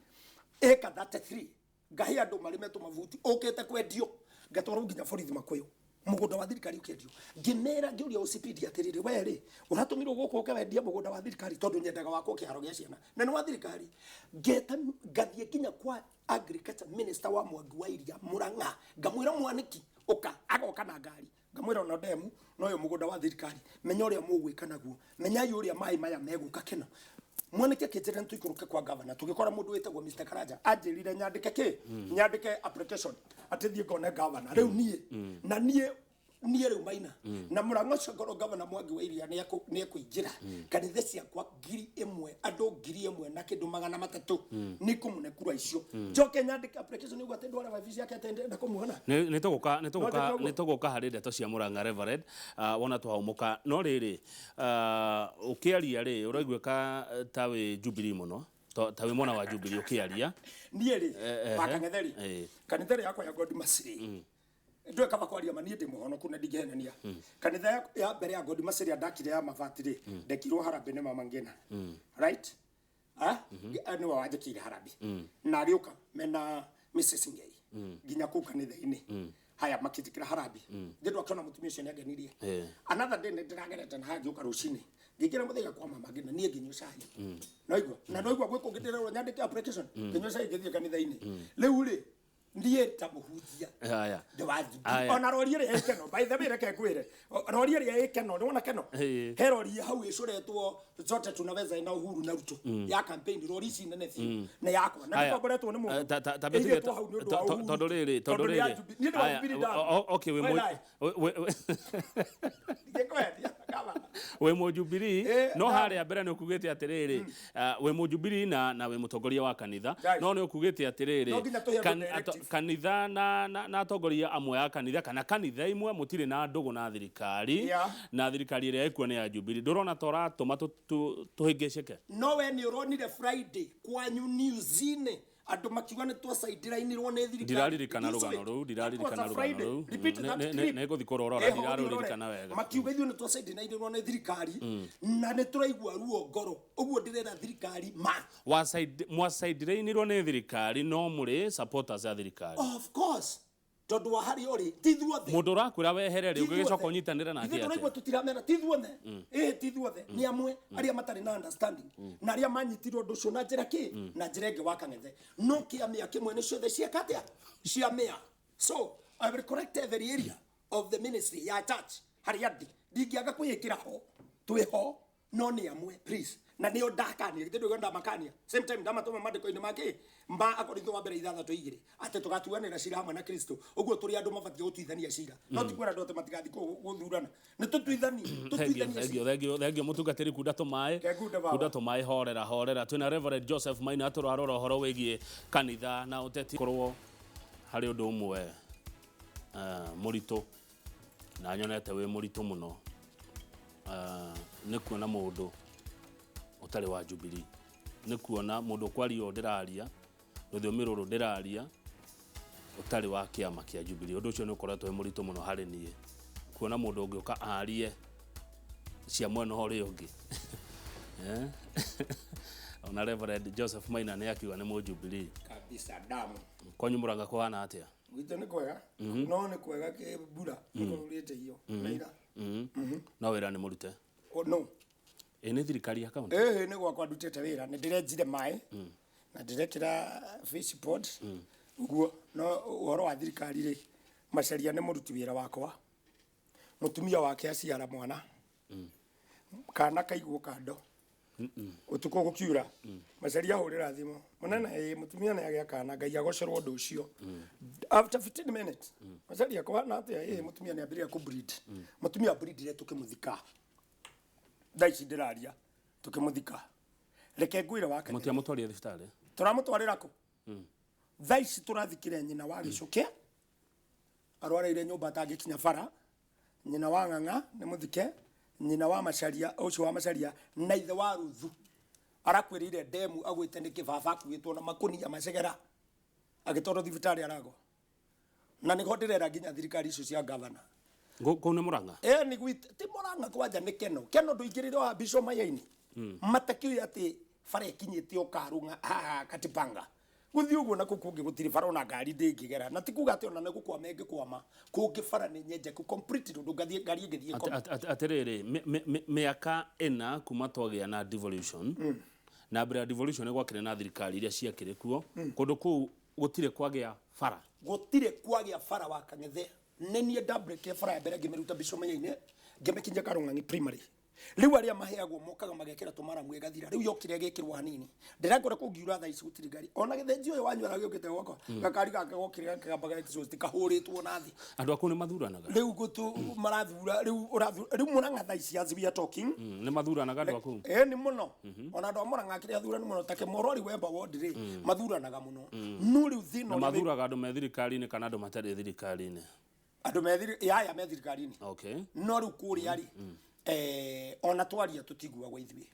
eka 33 ngahi andu marime tumavuti okete kwendio gatwaro nginya borithi makoyo mugunda wa thirikari ukendio ngimera ngiuria OCPD atiriri weri uratumirwo guku ukewendia mugunda wa thirikari tondu nyendaga wako kiharo gia ciana na ni wa thirikari ngeta ngathie nginya kwa agriculture minister wa Mwangi wa Iria Murang'a ngamwira mwaniki uka agoka na ngari ngamwira no demu no yo mugunda wa thirikari menya uria mugwika naguo menya yuria mai maya meguka kino mwanike kijira ntuikuruke kwa governor tugikora mundu wetagwo Mr Karaja ajirire nyandike nyandike application atithie ngone governor riu na nie riu Maina na Murang'a cio ngoro governor Mwangi wa Iria ni ekuingira kanitha ciakwa 1,000 andu 1,000 na kindu 300 ni kumune kura icio njoke nyandike application ni gwate ndwara wabici yake atende na kumuona ni tuguka hari ndeto cia Murang'a Reverend wona twaumuka no riri ukiaria ri uraiguika tawe Jubilee muno ta we mwana wa Jubilee ukiaria niä rä wakang'etheri kanitha yakwa ya God Masiri ndwe kaba kwaria manie ndi muhonoku na ndigenania kanitha ya mbere ya God Masiri andakire ya mabati ri ndekirwo harambe ne mama ngena right ni wa wajikire harambe na ariuka mena Mrs Ngei ginya ku kanitha-ini haya makitikira harambe ndirwo akona mutumia ucio niagenirie another day ndiragerete na hagiuka rucini ngikira muthenya kwa mama ngena nie nginyo cai noigwa gwiko ngitirwo nyandike application nginyo cai ngithie kanitha-ini riu ri ndiye tamuhujia haya ona rorie ri ekeno by the way reke kwire rorie ri ekeno ni wona keno herori hau icuretwo zote tunaweza ina Uhuru na Ruto ya campaign rorie ici nene thi na yakwa na nikoboretwo ni mu tabete tondu riri okay we mo Jubilee no haria mbere ni ukugite atiriri we mo Jubilee na we mutongoria wa kanitha no ni ukugite atiriri kanitha na atongoria amwe ya kanitha kana kanitha imwe mutire na ndugu na thirikari na thirikari ire ekuo ni ya Jubilee ndurona tora tuma tuhingiceke no we ni uronire Friday kwanyu newsine andu makiuga ni twacaindirainirwo ni thirikari ndiraririkana rugano ruu ne guthikorora ndiraririkana wega makiuga ithu ni twacaindirainirwo ni thirikari na ni turaigua ruo ngoro uguo ndirera thirikari mwacaindirainirwo ni thirikari no muri supporters ya thirikari of course tondu wa hari ori tithuothe mundu rakwira weherere ugigicoka unyitanira nake ati turaigua tutiramera tithuothe tithuothe ni amwe aria matari na understanding na aria manyitirwo undu ucio na njira ki na njira ingi wakang'ethe no kiamia kimwe ni ciothe ciakatia ciamia so I will correct every area of the ministry ya church hari andi ndingiaga kwiyikira ho twiho no ni amwe please na nio ndakania gitendo gyo ndamakania same time ndamatoma mandiko-ini make mba akorintho wa mbere 6:2 ate tugatuanira cira hamwe na Kristo uguo turi andu mabatie gutuithania cira no tikwera ndote matigathi guthurana ni tutuithania thengio mutungatiri kunda tumae horera twina Reverend Joseph Maina aturarora horo wigie kanitha na uteti korwo hari undu umwe murito na nyonete wi murito muno ni kuona mundu utari wa Jubilee ni kuona mundu kwario ndiraria ruthiomi ruru ndiraria utari wa kiama kia Jubilee undu ucio ni ukoretwo wi murito muno hari nie kuona mundu ungiuka arie cia mwena hori ungi ona Reverend Joseph Maina ni akiuga ni mu Jubilee kabisa damu kwanyu muranga kuhana atia gwito ni kwega no ni kwega ke bura nikururite hiyo naira no wira ni murute no ene thirikari account ni gwakwa ndutete wira ni ndirenjire mai na ndirekira Facebook uguo no uhoro wa thirikari ri macaria ni muruti wira wakwa mutumia wake aciara mwana kana kaiguo kando utuko gukiura macaria hurira thimo munene mutumia ni agia kana ngai agocorwo ndu ucio after 15 minutes macaria kwa na atia mutumia ni ambiria ku breed mutumia breed ile tukimuthika daici ndiraria tukimuthika reke ngwira wake mutia mutwaria thibitari turamutwarira ku daici turathikire nyina wa gicuke arwareire nyumba tangikinya bara nyina wa ng'ang'a ni muthike nyina wa macaria ucio wa macaria na ithe wa Ruthu arakwirire demu agwite ni kibaba kuitwo na makunia macegera agitoro thibitari arago na ni hondirera ginya thirikari icio cia governor ko ne muranga ni gwite ti muranga kwanja ni keno nduingirire wa Bishop Mayaini matakio ati fare kinyite okarunga katipanga guthi uguo na kukungi gutiri fara ona ngari ndingigera na tikuga ati ona ne gukwama engikwama kungi fara ni nyenje ku complete ndu ngathie ngari ngithie atiriri miaka ena kuma twagia na devolution na mbere devolution gwakire na thirikari iria ciakire kuo kundu ku gutire kwagia fara wakang'ethe nenie double ke fara mbere ngimeruta Bishop Mayaini ngimekinya Karung'ang'i primary riu aria maheagwo mokaga magekira tumara mwegathira riu yokire gekirwo hanini ndirangora kungiura tha ici gutiri ngari ona githenji uyu wanyura giukite gwakwa gakari gake gokire gakamba exhaust kahuritwo nathi andu akuni mathuranaga riu gutu marathura riu Murang'a tha ici as we are talking ni mathuranaga andu aku ni muno ona andu Murang'a kire athura ni muno take morori wemba ward ri mathuranaga muno no riu thino mathuraga andu me thirikari ni kana andu matari thirikari ni andu me thirikari ni okay no riu kuri ari ona twaria tutigua gwa ithui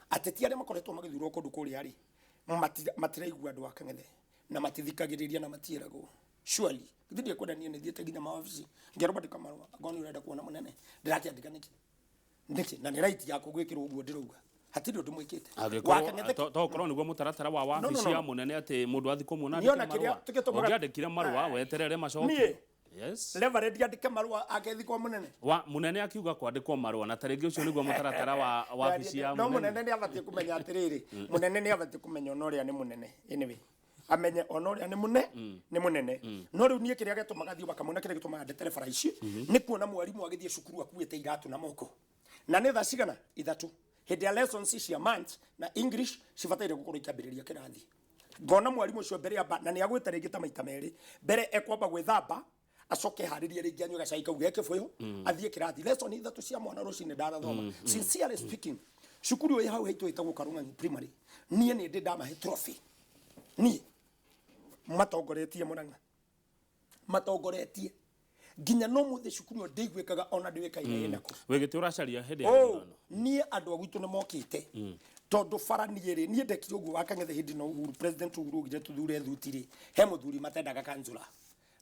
ateti aria makoretwo magithurwo kundu kuri ari matiraigua andu akang'ethe na matithikagiriria na matieragwo surely githiri kwenda nie nithiete ginya mawabici ngero bandika marua ngoni urenda kuona munene ndirakiandika niki na ni right yako gwikirwo uguo ndiruga hatiri undu mwikite to korwo niguo mutaratara wa wabici ya munene ati mundu athi kumwona ngiandikire marua weterere macokio. Yes. Reverend andike marua agethi kwa munene. Munene akiuga kwandikwo marua na taringi ucio niguo mutaratara wa wabici ya munene. No munene ni abatie kumenya atiriri. Munene ni abatie kumenya onoria ni munene. Anyway. Amenye onoria ni munene. No riu nie kiria getumaga thiu bakamuna kiria getumaga ndetere bara ici ni kuona mwarimu agithie cukuru akuite iratu na moko. Na ne tha cigana ithatu. Hede lessons cia maths na English cibataire gukorwo ikambiriria kirathi. Ngona mwarimu ucio mbere ya na ni agwita ringi ta maita meri. Mbere ekwamba gwithamba acoke haririe ringi anywe gacai kau geke buyo athie kirathi lesson ithatu cia mwana rucini ndarathoma. Sincerely speaking cukuru ĩ hau haitu ĩtagwo Karung'ang'i primary nie ni ndi ndamahe trophy nie matongoretie Murang'a matongoretie ginya no muthe cukuru ndigwikaga ona ndiwikaine nako wegete uracaria hede ya nie andu agwitu ni mokite tondu bara nieri nie ndekire uguo wakang'ethe hindi no Uhuru president Uhuru ugire tuthure thutiri he muthuri matendaga kanjura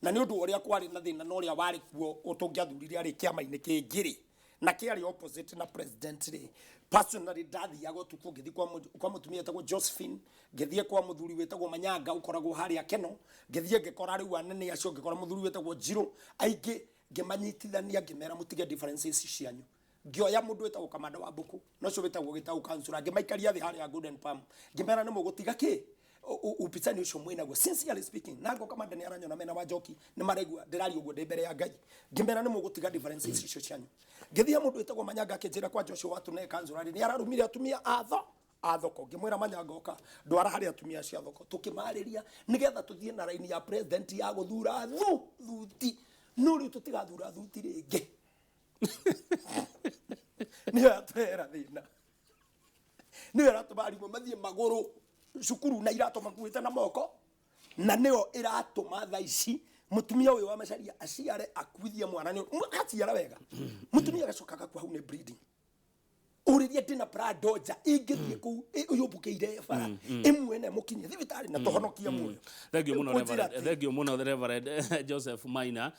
na ni undu uria kwari na thina no uria wari kuo utungiathurire ari kiama-ini kingiri na kiari opposite na president ri personally dadhi yago tuko githi kwa mutumia etagwo Josephine githie kwa muthuri wetagwo Manyanga ukoragwo hari akeno githie ngekora riu anene acio ngekora muthuri wetagwo Njiro aingi ngimanyitithania ngimera mutige differences cianyu ngioya mundu wetagwo kamanda wa mbuku no cio wetagwo gitau councilor ngimaikaria thi hari ya Golden Palm ngimera ni mugutiga ki upitsani ucio mwinagwo sincerely speaking nago kamanda ni aranyona mena wa Njoki ni maregwa ndirari uguo ndi mbere ya Ngai ngimera ni mugutiga differences icio cianyu ngithia mundu wetagwo Manyanga akinjira kwa Joshua watu ne kanzurari ni ararumire atumia athoko ngimwira Manyanga oka ndwara hari atumia cia thoko tukimariria nigetha tuthie na raini ya president ya guthura thuti no riu tutigathura thuti ringi ni atera thina ni aratubari mathie maguru cukuru na irato makuite na moko na neo iratuma tha ici mutumia uyu wa macaria aciare akuithia mwana ni akaciara wega mutumia gacokaga kwa hau ne breeding uriria ndina pradoja ingithie ku uyumbukeire bara imwe ne mukinye thibitari na tohonokia muyo. Thank you muno Reverend Joseph Maina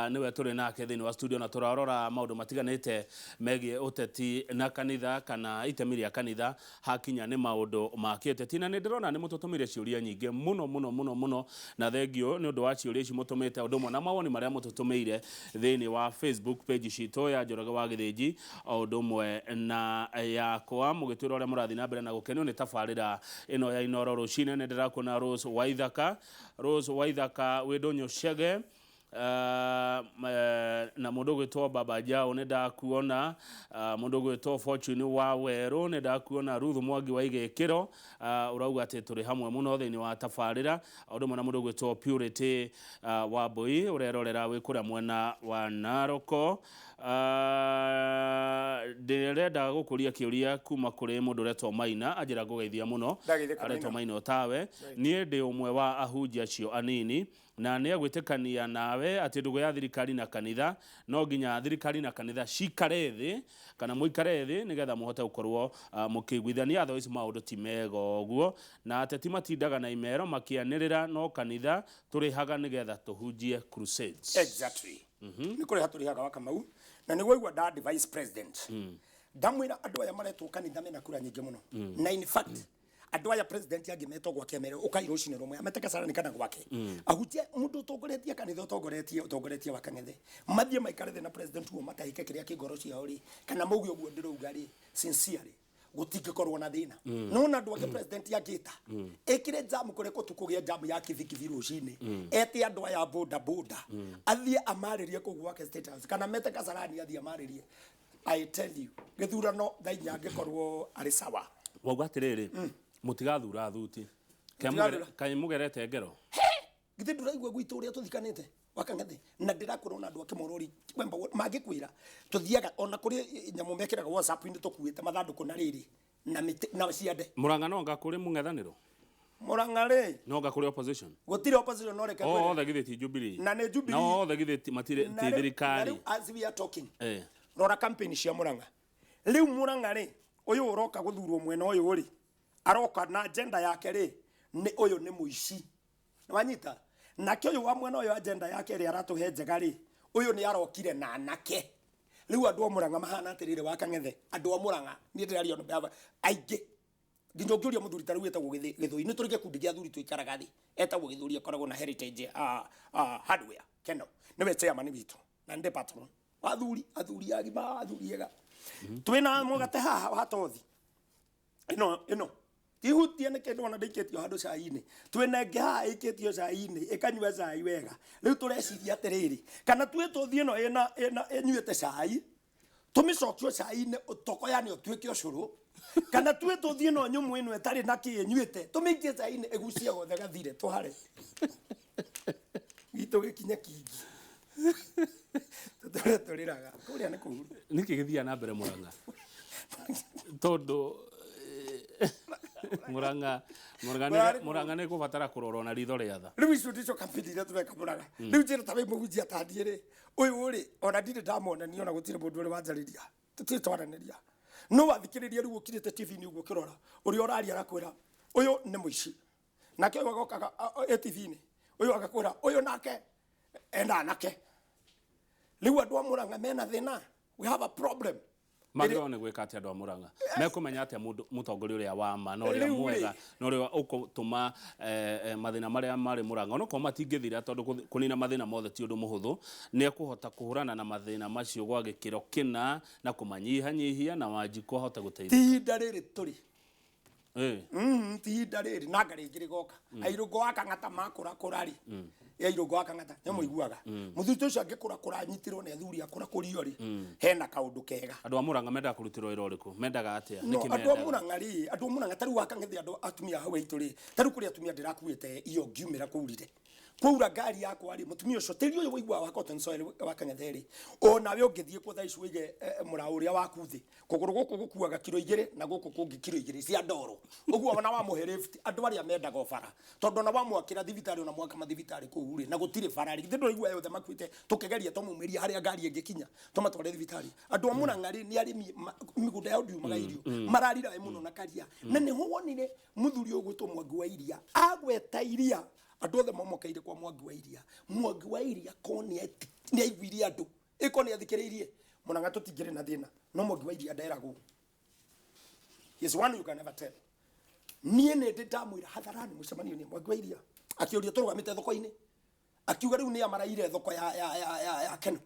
niwe turi nake thini wa studio na turarora maundu matiganite megie uteti na kanitha kana itemi ria kanitha hakinya ni maundu ma kiuteti na ndirona ni mututumire ciuria nyingi muno na thank you ni undu wa ciuria ici mutumite undu mwe na mawoni maria mututumeire thini wa Facebook page cito ya Njoroge wa Githinji undu mwe na yakwa mugitwira uria murathi na mbere na gukenio ni tabarira ino ya Inooro rucine ne ndirakuona Rose Waithaka widonyo shege na mundu gwitwo Baba Jao ne ndakuona mundu gwitwo Fortune wa Weru ne ndakuona Ruth Mwangi wa Igekiro urauga ati turi hamwe muno thini wa tabarira undu mwana mundu gwitwo Purity wa Boi urerorera wikura mwena wa Naroko ndirenda gukuria kiuria kuma kuri mundu retwo Maina ajira gugeithia muno aretwo Maina otawe nie ndi umwe wa ahunjia acio anini na ni agwitikania nawe ati ndugu ya thirikari na kanitha no nginya thirikari na kanitha cikare thi kana muikare thi nigetha muhote gukorwo mukiguithania tho ici maundu ti mega uguo na ateti matindaga na imero makianirira no kanitha turihaga nigetha tuhunjie crusades. Exactly. Ni kuri haturihaga wakamau na ni weigwa da vice president ndamwira andu aya maretwo kanitha mena kura nyingi muno na in fact andu aya president yagimetwo gwa kemere ukairucine rumwe ameteka sarani kana gwake ahutie mundu utongoretie kanitha utongoretie wakang'ethe mathie maikarethe na president uo matahike kiria kigoro ciao ri kana maugi uguo ndiruga ri sincerely gutingikorwo na thina no na andu ake president yagita ekire jam kure ko tukugia jam ya kithikithi rucine eti andu aya boda athie amaririe ko gwake state house kana meteka sarani athie amaririe I tell you githurano thainya angikorwo ari sawa wauga atiriri mutigathura thuti kai mugerete ngero githi nduraigua gwitu uria tuthikanite wakang'ethe na ndirakurona andu ake morori kwemba magikwira tuthiaga ona kuri nyamu mekiraga WhatsApp indi tukuite mathanduku na riri na ciande Murang'a no ngakuri mung'ethaniro Murang'a ri no ngakuri opposition gutire opposition no reke kwira the githi Jubilee na ne Jubilee no the githi matire ti thirikari as we are talking rora campaign cia Murang'a riu Murang'a ri uyu uroka guthurwo mwena uyu ri aroka na agenda yake ri ni uyu ni muici wanyita nake uyu wa mwena uyu agenda yake ri aratuhe njega ri uyu ni arokire na anake riu andu Murang'a mahana atirire wa Kang'ethe andu Murang'a ni ndirario no baba aige nginya ngiuria muthuri ta riu etagwo githui ni turi gikundi gia thuri twikaraga thi etagwo githuri akoragwo na heritage hardware keno niwe chairman witu na ndi patron athuri agima athuri ega twina mugate haha hatothi ino tihutie ne kindu ona ndiketio handu cai-ini twina nge haha iketio cai-ini ikanyua cai wega riu tureciria atiriri kana twituthie no ina enyuite cai tumicokio cai-ini utoko yani utwike ucuru kana twituthie no nyumu ino etari na kienyuite tumingie cai-ini egucia gothe gathire tware gitu gikinya kingi turiraga kuria ni kuhuru niki githia na mbere Murang'a tondu Murang'a ni kubatara kurorwo na ritho ria tha riu icio ndicio kampeni iria tureka Murang'a riu njira tawe muhunjia tandie ri uyu ri ona ndire ndamona ni ona gutire mundu uri wanjariria tutitwaraniria no wathikiriria riu ukirite TV ni uguo kirora uri oraria arakwira uyu ni muici nake uyu agokaga TV ni uyu agakwira uyu nake enda nake riu andu a Murang'a mena thina we have a problem magirone gwika ati andu a Murang'a mekumenya ati mutongoria uria wa ma no ria mwega no ria ukutuma mathina maria mari Murang'a no ko matingithira tondu kunina mathina mothe ti undu muhuthu ni ekuhota kuhurana na mathina macio gwa gikiro kina na kumanyihanyihia na Wanjiku hota guteithia tinda riri turi tinda riri na ngari ngiri goka airungo wa Kang'ata makura kurari ya irungo wa Kang'ata nyamu iguaga muthuti ucio angikura kuranyitirwo ne athuri akura kurio ri hena kaundu kega andu a Murang'a menda kurutirwo ira uriku mendaga atia niki menda andu a Murang'a ri andu a Murang'a taru wa Kang'ethe andu atumia hawe ituri taru kuri atumia ndirakuite iyo ngiumira kuurire kwaura ngari yakwa ri mutumia ucio tiri uyu wigwa wa cotton soil wa Kang'ethe ri ona we ungithie ku thaici wige mura uria waku thi kuguru guku gukuaga kilo 2 na guku kungi kilo 2 cia ndoro uguo wana wa muhe lift andu aria mendaga bara tondu na wa mwakira thibitari ona mwaka mathibitari ku ri na gutire farari thindo igwa yothe makwite tukegeria tomumeria haria ngari ingikinya tomatware thibitari andu a Murang'a ri ni arimi migunda ya ndiuma irio mararira we muno na karia na ni ho wonire muthuri ugwitwo Mwangi wa Iria agweta iria andu othe momokeire kwa Mwangi wa Iria koni ni aiguire andu ikoni athikiriirie Murang'a tutingire na thina no Mwangi wa Iria nderagwo is one you can never tell nie ne ndamwira hatharani mucemanio ni Mwangi wa Iria akiuria turugamite thoko-ini akiuga riu ni amaraire thoko ya Keno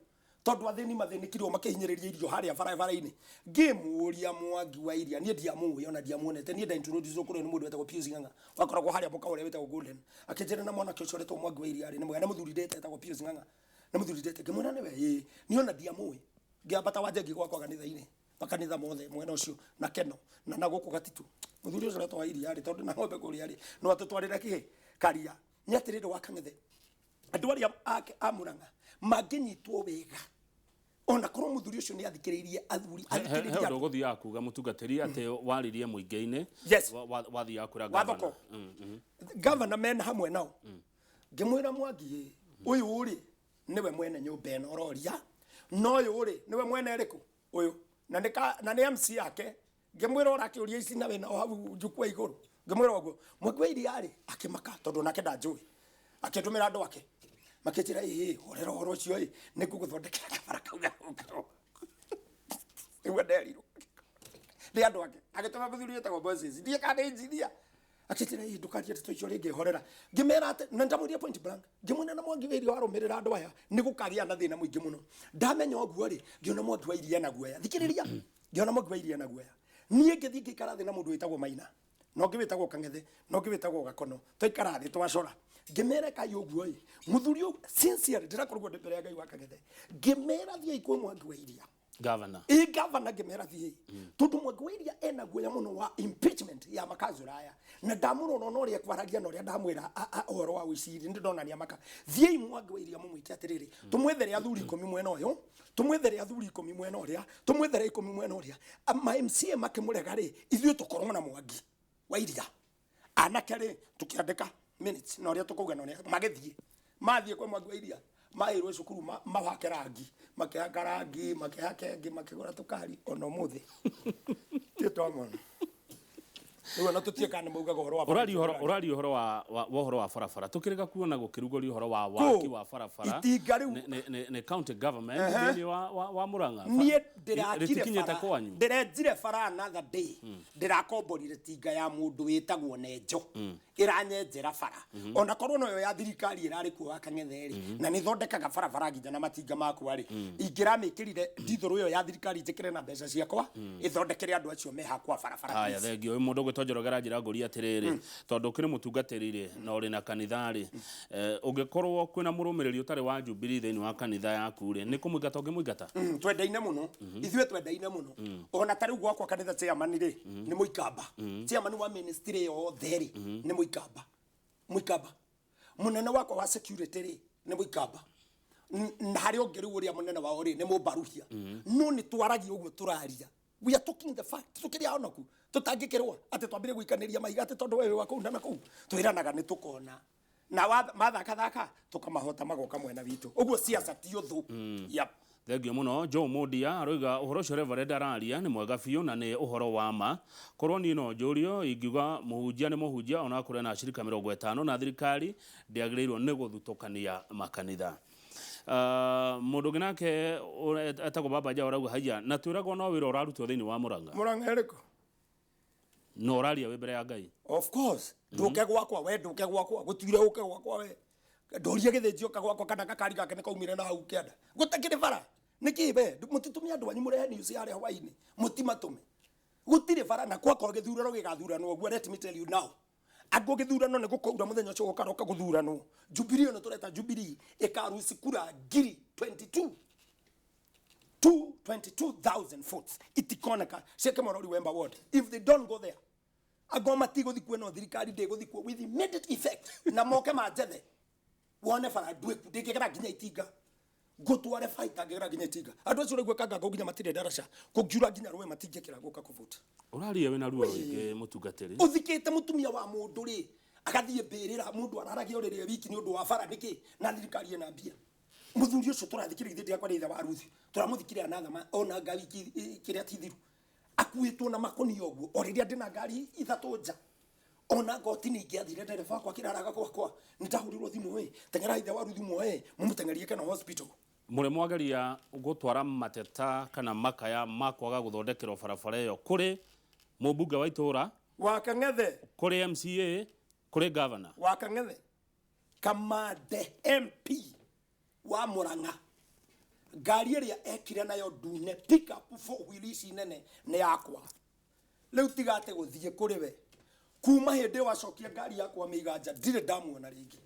tondu athini mathinikirwo makihinyiriria irio haria bara-ini ngimuria Mwangi wa Iria nie ndiamuwe ona ndiamuonete nie ndaintroduce kuri ni mundu wetagwo Pius Ng'ang'a wakoragwo haria muka uria wetagwo Golden akinjira na mwana kicio retwo Mwangi wa Iria ri ni mwega na muthuri ndete wetagwo Pius Ng'ang'a na muthuri ndete ngimwira niwe ni ona ndiamuwe ngiambata wanje ngigwakwa kanitha-ini makanitha mothe mwena ucio na Keno na guku Gatitu muthuri ucio retwo wa Iria ri tondu na ng'ombe kuria ri no atutwarira kihe karia ni atirinde wa Kang'ethe andu aria a Murang'a manginyitwo wega ona korwo muthuri ucio ni athikiriirie athuri athikiriirie andu guthia kuga mutungatiri ati waririe muingi-ini wathia kwira governor governor men hamwe nao ngimwira Mwangi uyu ri niwe mwene nyumba ino roria no uyu ri niwe mwene riku uyu na ni MC yake ngimwira orakiuria ici na we na hau njukwa iguru ngimwira uguo Mwangi wa Iria ri akimaka tondu nake ndanjui akitumira andu ake maketira orero horo cio ni kuguthondekera kabara kauga iwe nderirwo ndi andu ake agituma muthuri wetagwo bosses ndie kana engineer aketira ndukaria teto icio ringi horera ngimera ati na ndamuria point blank ngimwona na Mwangi wa Iria warumirira andu aya ni gukaria na thina muingi muno ndamenya oguo ri ngiona Mwangi wa Iria na guoya thikiriria ngiona Mwangi wa Iria na guoya nie ngithi ngikara thi na mundu wetagwo Maina no ngibitagwo Kang'ethe no ngibitagwo Gakono toikara thi twacora ngimera kai oguo muthuri sincere ndirakorwo mbere ya Ngai wa Kang'ethe ngimera thi ikwo Mwangi wa Iria governor governor ngimera thi tondu Mwangi wa Iria ena guoya muno wa impeachment ya makazura aya na ndamurona no ria kwaragia no ria ndamwira uhoro wa wiciri ndonania maka thi Mwangi wa Iria mumwite atiriri tumwethere athuri 10 mwena uyu tumwethere athuri 10 mwena uria tumwethere 10 mwena uria ma MCA makimurega ri ithuĩ tukorwo na Mwangi wa Iria anake ri tukiandika minutes no ria tukuga no ria magithie mathie kwa Mwangi wa Iria mairwo cukuru mahake rangi makihaka rangi makihake ngi makigura tukari ono muthi tito amona Riu no tutie kana mauga horo wa urari horo wa barabara tukirega kuona gukirugori horo wa waki wa barabara itinga riu ne county government thini wa Murang'a nie ndirakire kwanyu ndirejire bara another day ndirakomborire tinga ya mundu witagwo Nenjo iranyenjera bara ona korwo no yo ya thirikari irari kuwa Kang'etheri na ni thondekaga barabara nginya na matinga makwa ri ingiramikirire ndithuru yo ya thirikari njikire na mbeca ciakwa ithondekere andu acio me hakwa barabara haya thengio mundu gwitonjorogera njira nguri atiriri tondu kiri mutungatirire na uri na kanitha ri ungikorwo kwina murumiriri utari wa Jubilee thini wa kanitha yaku ri ni kumuigata ungimuigata twendaine muno ithwe twendaine muno ona tari gwakwa kanitha chairman ri ni muikamba chairman wa ministry yo theri ni muikamba munene wakwa wa security ri ni muikamba na hari ongeru uria munene wa ori ni mubaruhia no ni twaragia uguo turaria we are talking the fact tukiria onaku tutangikirwa ati twambire guikaniria mahiga ati tondu wewe wako ndana ku twiranaga ni tukona na mathaka tukamahota magoka mwena witu uguo siasa ti uthu yep thengio muno Joe Mudia aroiga uhoro cio Reverend araria ni mwega biu na ni uhoro wa ma korwo ni no njurio ingiuga muhunjia ni muhunjia ona kure na shirika 50 na thirikari ndiagiriirwo ni guthutokania makanitha mundu ginake atago baba ja orauga haya na twirago no wira urarutwo thini wa Murang'a eriko no uraria we mbere ya Ngai of course nduke gwakwa we nduke gwakwa gutire uke gwakwa we ndoria githinjio kagwakwa kana gakari gake ne kaumire na hau kianda gutakire bara nikibe mutitumia andu anyu murehe news ya Hawaii mutimatume gutire bara na kwa githurano gigathurano guo let me tell you now ago githurano ne gukoura muthenya ucio gukaroka guthurano Jubilee no tureta Jubilee ikarusi kura ngiri 22,000 votes itikoneka sheke morori wemba ward if they don't go there agoma tigo thikwe no thirikari de guthikwo with immediate effect na moke manjethe wone bara ndweku ndingegera nginya itinga gutware fighter ngegera nginya itinga andu acio rigwe kanga nginya matire darasha kugiura nginya ruwe matingekira guka kuvuta uraria we na ruo ringi mutungatiri uthikite mutumia wa mundu ri agathie mbirira mundu araragia urire wiki ni undu wa bara niki na thirikari ena mbia muthuri ucio turathikire ithe yakwa ritha wa ruthi turamuthikire anathama ona ngari kiria tithiru akuitwo na makoni oguo oriria ndina ngari ithatu nja ona goti ni ngiathire ndereba kwa kiraraga kwa nitahurirwo thimu we tengera ithe wa ruthi moe mumutengerie kana hospital mure mwageria gutwara mateta kana makaya makwaga guthondekerwo barabara iyo kuri mubunge wa itura wa Kang'ethe kuri MCA kuri governor wa Kang'ethe Kamande MP wa Murang'a ngari iria ekire nayo ndune pick up for wheels nene ne yakwa riu tigate guthie kuri we kuma hindi wacokia ngari yakwa miganja ndire ndamuona ringi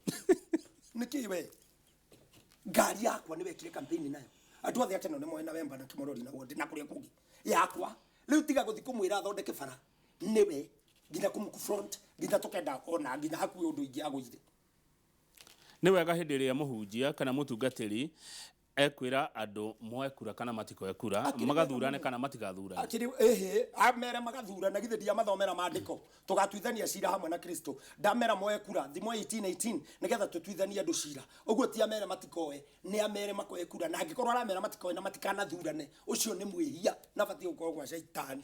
niki we ngari yakwa ni wekire campaign nayo andu othe ateno ni moena wemba na kimorori na wodi na kuria kungi yakwa riu tiga guthi kumwira thondeke bara niwe nginya kumfront nginya tukenda ona nginya hakuwi undu ingi agwire ni wega hindi ria muhunjia kana mutungatiri ekwira andu moekura kana matiko ekura magathurane kana matigathurane akiri amera magathurana githe dia mathomera mandiko tugatuithania cira hamwe na Kristo ndamera moekura thimo 18 nigetha tutuithania andu cira uguo ti amera matikoe ni amere makoekura na angikorwo aramera matikoe na matikanathurane ucio ni mwihia na bati ukorwo gwa shaitani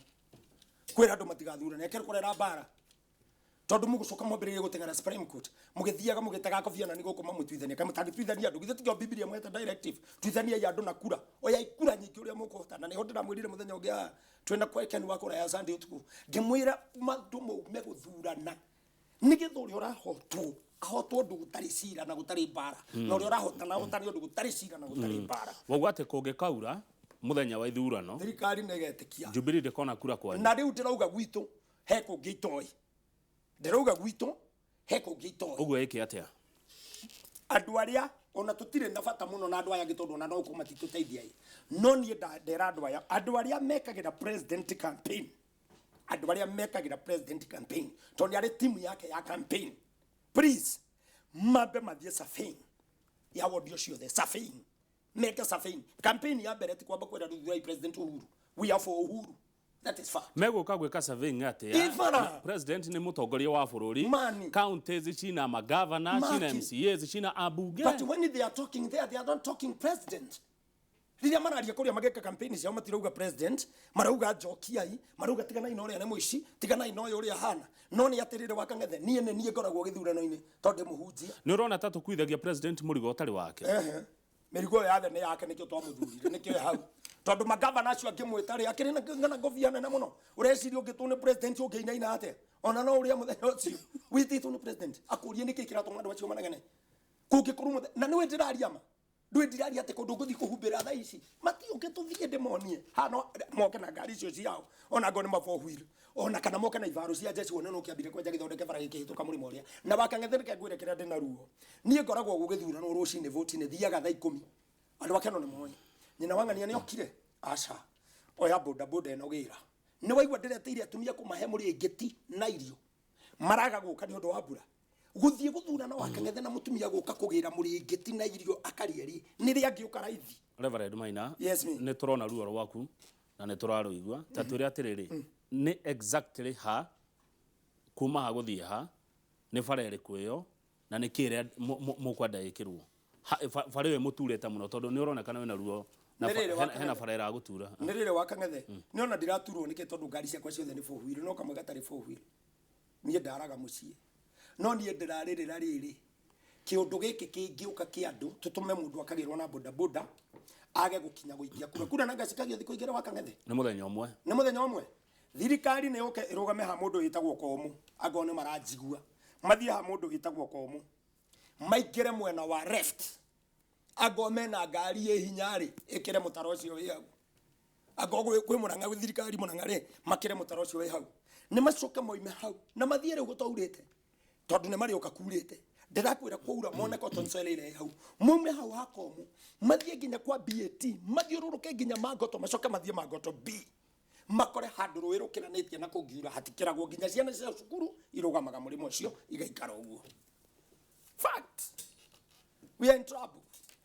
kwira andu matigathurane ekere kurera bara tondu mugucoka mwambiririe gutengera Supreme Court mugithiaga mugitaga kofia na nigo kuma mutwithania kama tangitwithania andu githe tiga Biblia mweta directive twithania ya andu na kura oya ikura nyingi uria mukuhota na niho ndiramwirire muthenya ungia twenda kwekeni wakora ya Sunday utuku ngimwira mandu maume guthurana nigithuri urahotwo ahotwo ndu gutari cira na gutari bara na uri urahota na gutari ndu gutari cira na gutari bara wagwate kungikaura muthenya wa ithurano thirikari negetikia Jubilee ndikona kura kwa na riu ndirauga gwitu heko ngitoi ndirauga gwitu heko ngitoi uguo iki atia andu aria ona tutire na bata muno na andu aya gitondu na no kuma tituteithia no ni ndera andu aria mekagira president campaign andu aria mekagira president campaign tondu ari timu yake ya campaign please mabe mathie surveying ya wodio ciothe surveying meke surveying campaign ya mbere ti kwamba kwenda thutha president Uhuru we are for Uhuru. That is fact. Mego gwika surveying ate president ni mutongoria wa bururi counties china magavana china MCAs china abunge but when they are talking there they are not talking president riria mararia kuria mageka campaign ciao matirauga president marauga njokiai marauga tigana Inooro ne muici tigana Inooro uria hana no ni atirire wa Kang'ethe nie ngoragwo githurano-ini tonde muhunjia ni urona tatu kuithagia president murigo utari wake mirigo yathe ni yake nikio twamuthurire nikio hau tondu magavana acio angimwitari akiri na ngobia nene muno ureciria ungitune president ungiinaina ate ona no uria muthenya ucio wititu ni president akurie niki kiratuma andu acio manegene kungikorwo na niwe ndiraria ma ndwe ndiraria ate kundu nguthi kuhumbira tha ici matiuke tuthie ndimonie hano moke na ngari icio ciao ona ngo ni mabohwire ona kana moke na ivaru cia jeshi wona no kiambire kwenja githondeke bara gikihituka murimo uria na Bakang'ethe nike ngwire kiria ndina ruo nie ngoragwo gugithurano rucine vote ne thiaga tha 10 andu akeno ni moyo nyina wang'ania ni okire aca oya boda eno gira ni waigua ndireteire atumia kumahe muri ngeti na irio maraga guka ni undu wa mbura guthie guthurana wa Kang'ethe na mutumia guka kugira muri ngeti na irio akarieri ni ria ngiuka raithi Reverend Maina yes, ni turona ruo rwaku na ni turaruigua tatu ria atiriri ni exactly ha kuma ha guthie ha ni farere kweyo na ni kire mukwenda ikirwo fariwe muturete muno tondu ni uronekana wina ruo na hena farera agutura ni rire wa Kang'ethe ni ona ndiraturwo nike tondu ngari ciakwa ciothe ni fohwire no kamwe gatari fohwire nie ndaraga mucie no nie ndiraririra riri kiundu giki kingiuka ki andu tutume mundu akagirwo na boda age gukinya guikia kura na ngacikagio thiko igere wa Kang'ethe ni muthenya umwe thirikari ne oke irugame ha mundu witagwo Komu agone maranjigua mathie ha mundu witagwo Komu maigere mwena wa left agome na ngari ye hinyari ikire mutaro ucio wi hau agogwe kwi Murang'a wi thirikari Murang'a ri makire mutaro ucio wi hau ni macoke moime hau na mathie ri gutaurite tondu ni marioka kurite ndirakwira kwaura mone kotonsele ile hau mume hau ha Komu mathie ginya kwa BAT mathiururuke ginya Magoto macoke mathie Magoto B makore handu rwirukiranitie na kugiura hatikiragwo ginya ciana cia cukuru irugamaga murimo ucio igaikara uguo fact we are in trouble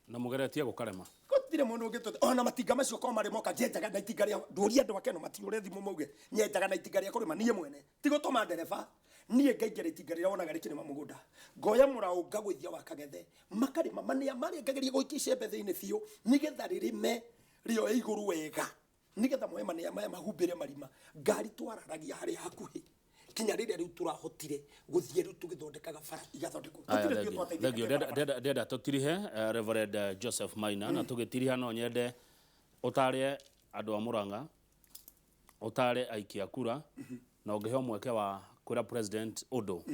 na mugeretie gukarema gutire mundu ungitute ona matinga macio ko mari moka njenjaga na itinga ria nduria andu akeno matiure thimu mauge nyenjaga na itinga ria kurima nie mwene tigutuma ndereba nie ngaigere itinga ria onaga rikirima mugunda ngoya muraunga gwithia wa Kang'ethe makarima mania mari ngageria guikicia mbethe-ini biu nigetha ririme rio iguru wega nigetha moe mania maya mahumbire marima ngari twararagia hari hakuhi kinya riria riu turahotire guthie riu tugithondekaga bara igathondekwo ndenda tutirihe Reverend Joseph Maina na tugitiriha no nyende utarie andu a Murang'a utare aikia kura na ungihe mweke wa kura president udu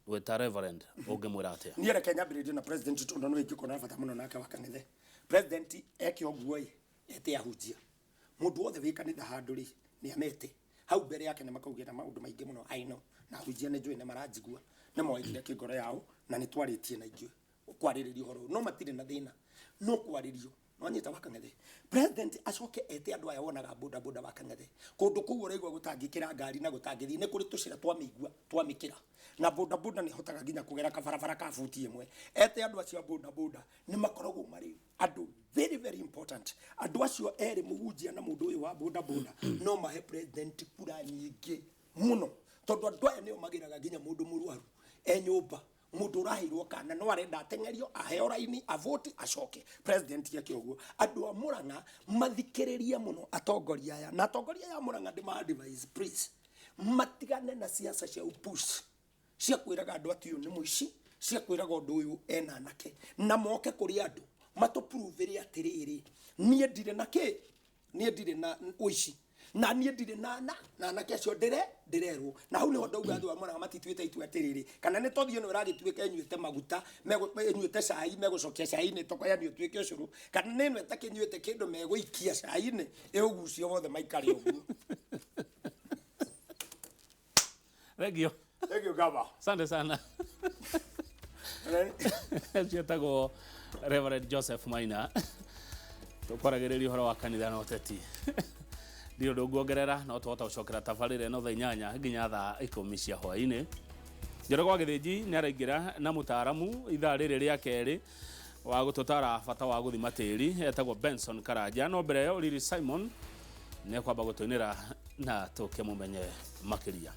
weta Reverend ungimwira atia ni reke nyambiririe na president tondu no ikiko na bata muno nake wa Kang'ethe president eke oguo ete ahujia mundu wothe wi Kanitha handu ri ni amete hau mbere yake ne makaugira maundu maingi muno aino na hujia ne njui ne maranjigua ne moigire kingoro yao na ni twaritie na ingi kwariririo horo no matire na thina no kwaririo no nyita wa Kang'ethe president acoke ete andu aya wonaga boda wa Kang'ethe kundu kuu uraigwa gutangikira ngari na gutangithi ne kuri tucira twamigua twamikira na boda ni hotaga ginya kugera kabarabara ka futi imwe ete andu acio boda ni makoragwo mari andu very important andu acio eri muhunjia na mundu uyu wa boda no mahe president kura nyingi muno tondu andu aya nio magiraga ginya mundu murwaru nyumba mundu rahirwo kana no arenda atengerio aheo raini avoti acoke president yake oguo andu a Murang'a mathikiriria muno atongoria aya na atongoria ya Murang'a ndima advice please matigane na siasa cia upush cia kwiraga andu atiyo ni muici cia kwiraga undu uyu ena nake na moke kuri andu matuprove atiriri nie ndire nake nie ndire na uici na nie ndire na nake acio ndirerwo na hau ni ho ndauga andu a Murang'a matitwite itu atiriri kana ni tothio no ragitwika enyuite maguta enyuite cai megucokia cai ni tokoya ni utwike ucuru kana ni no etakinyuite kindu meguikia cai ni eugucio wothe maikari uguo Thank you Gava. Asante sana. Cietagwo Reverend Joseph Maina. Tukoragiriria horo wa kanitha na Uteti. Ndio ndonguongerera no tuhota gucokera tabarire no thaa 8 nginya thaa 10 cia hwaini. Njorogwa Githiji ni araingira na mutaaramu ithaa riri ria keri wa gututara bata wa guthima tiri etagwo Benson Karanja no mbere yo Lili Simon ne kwamba gutuinira na tuke mumenye makiria.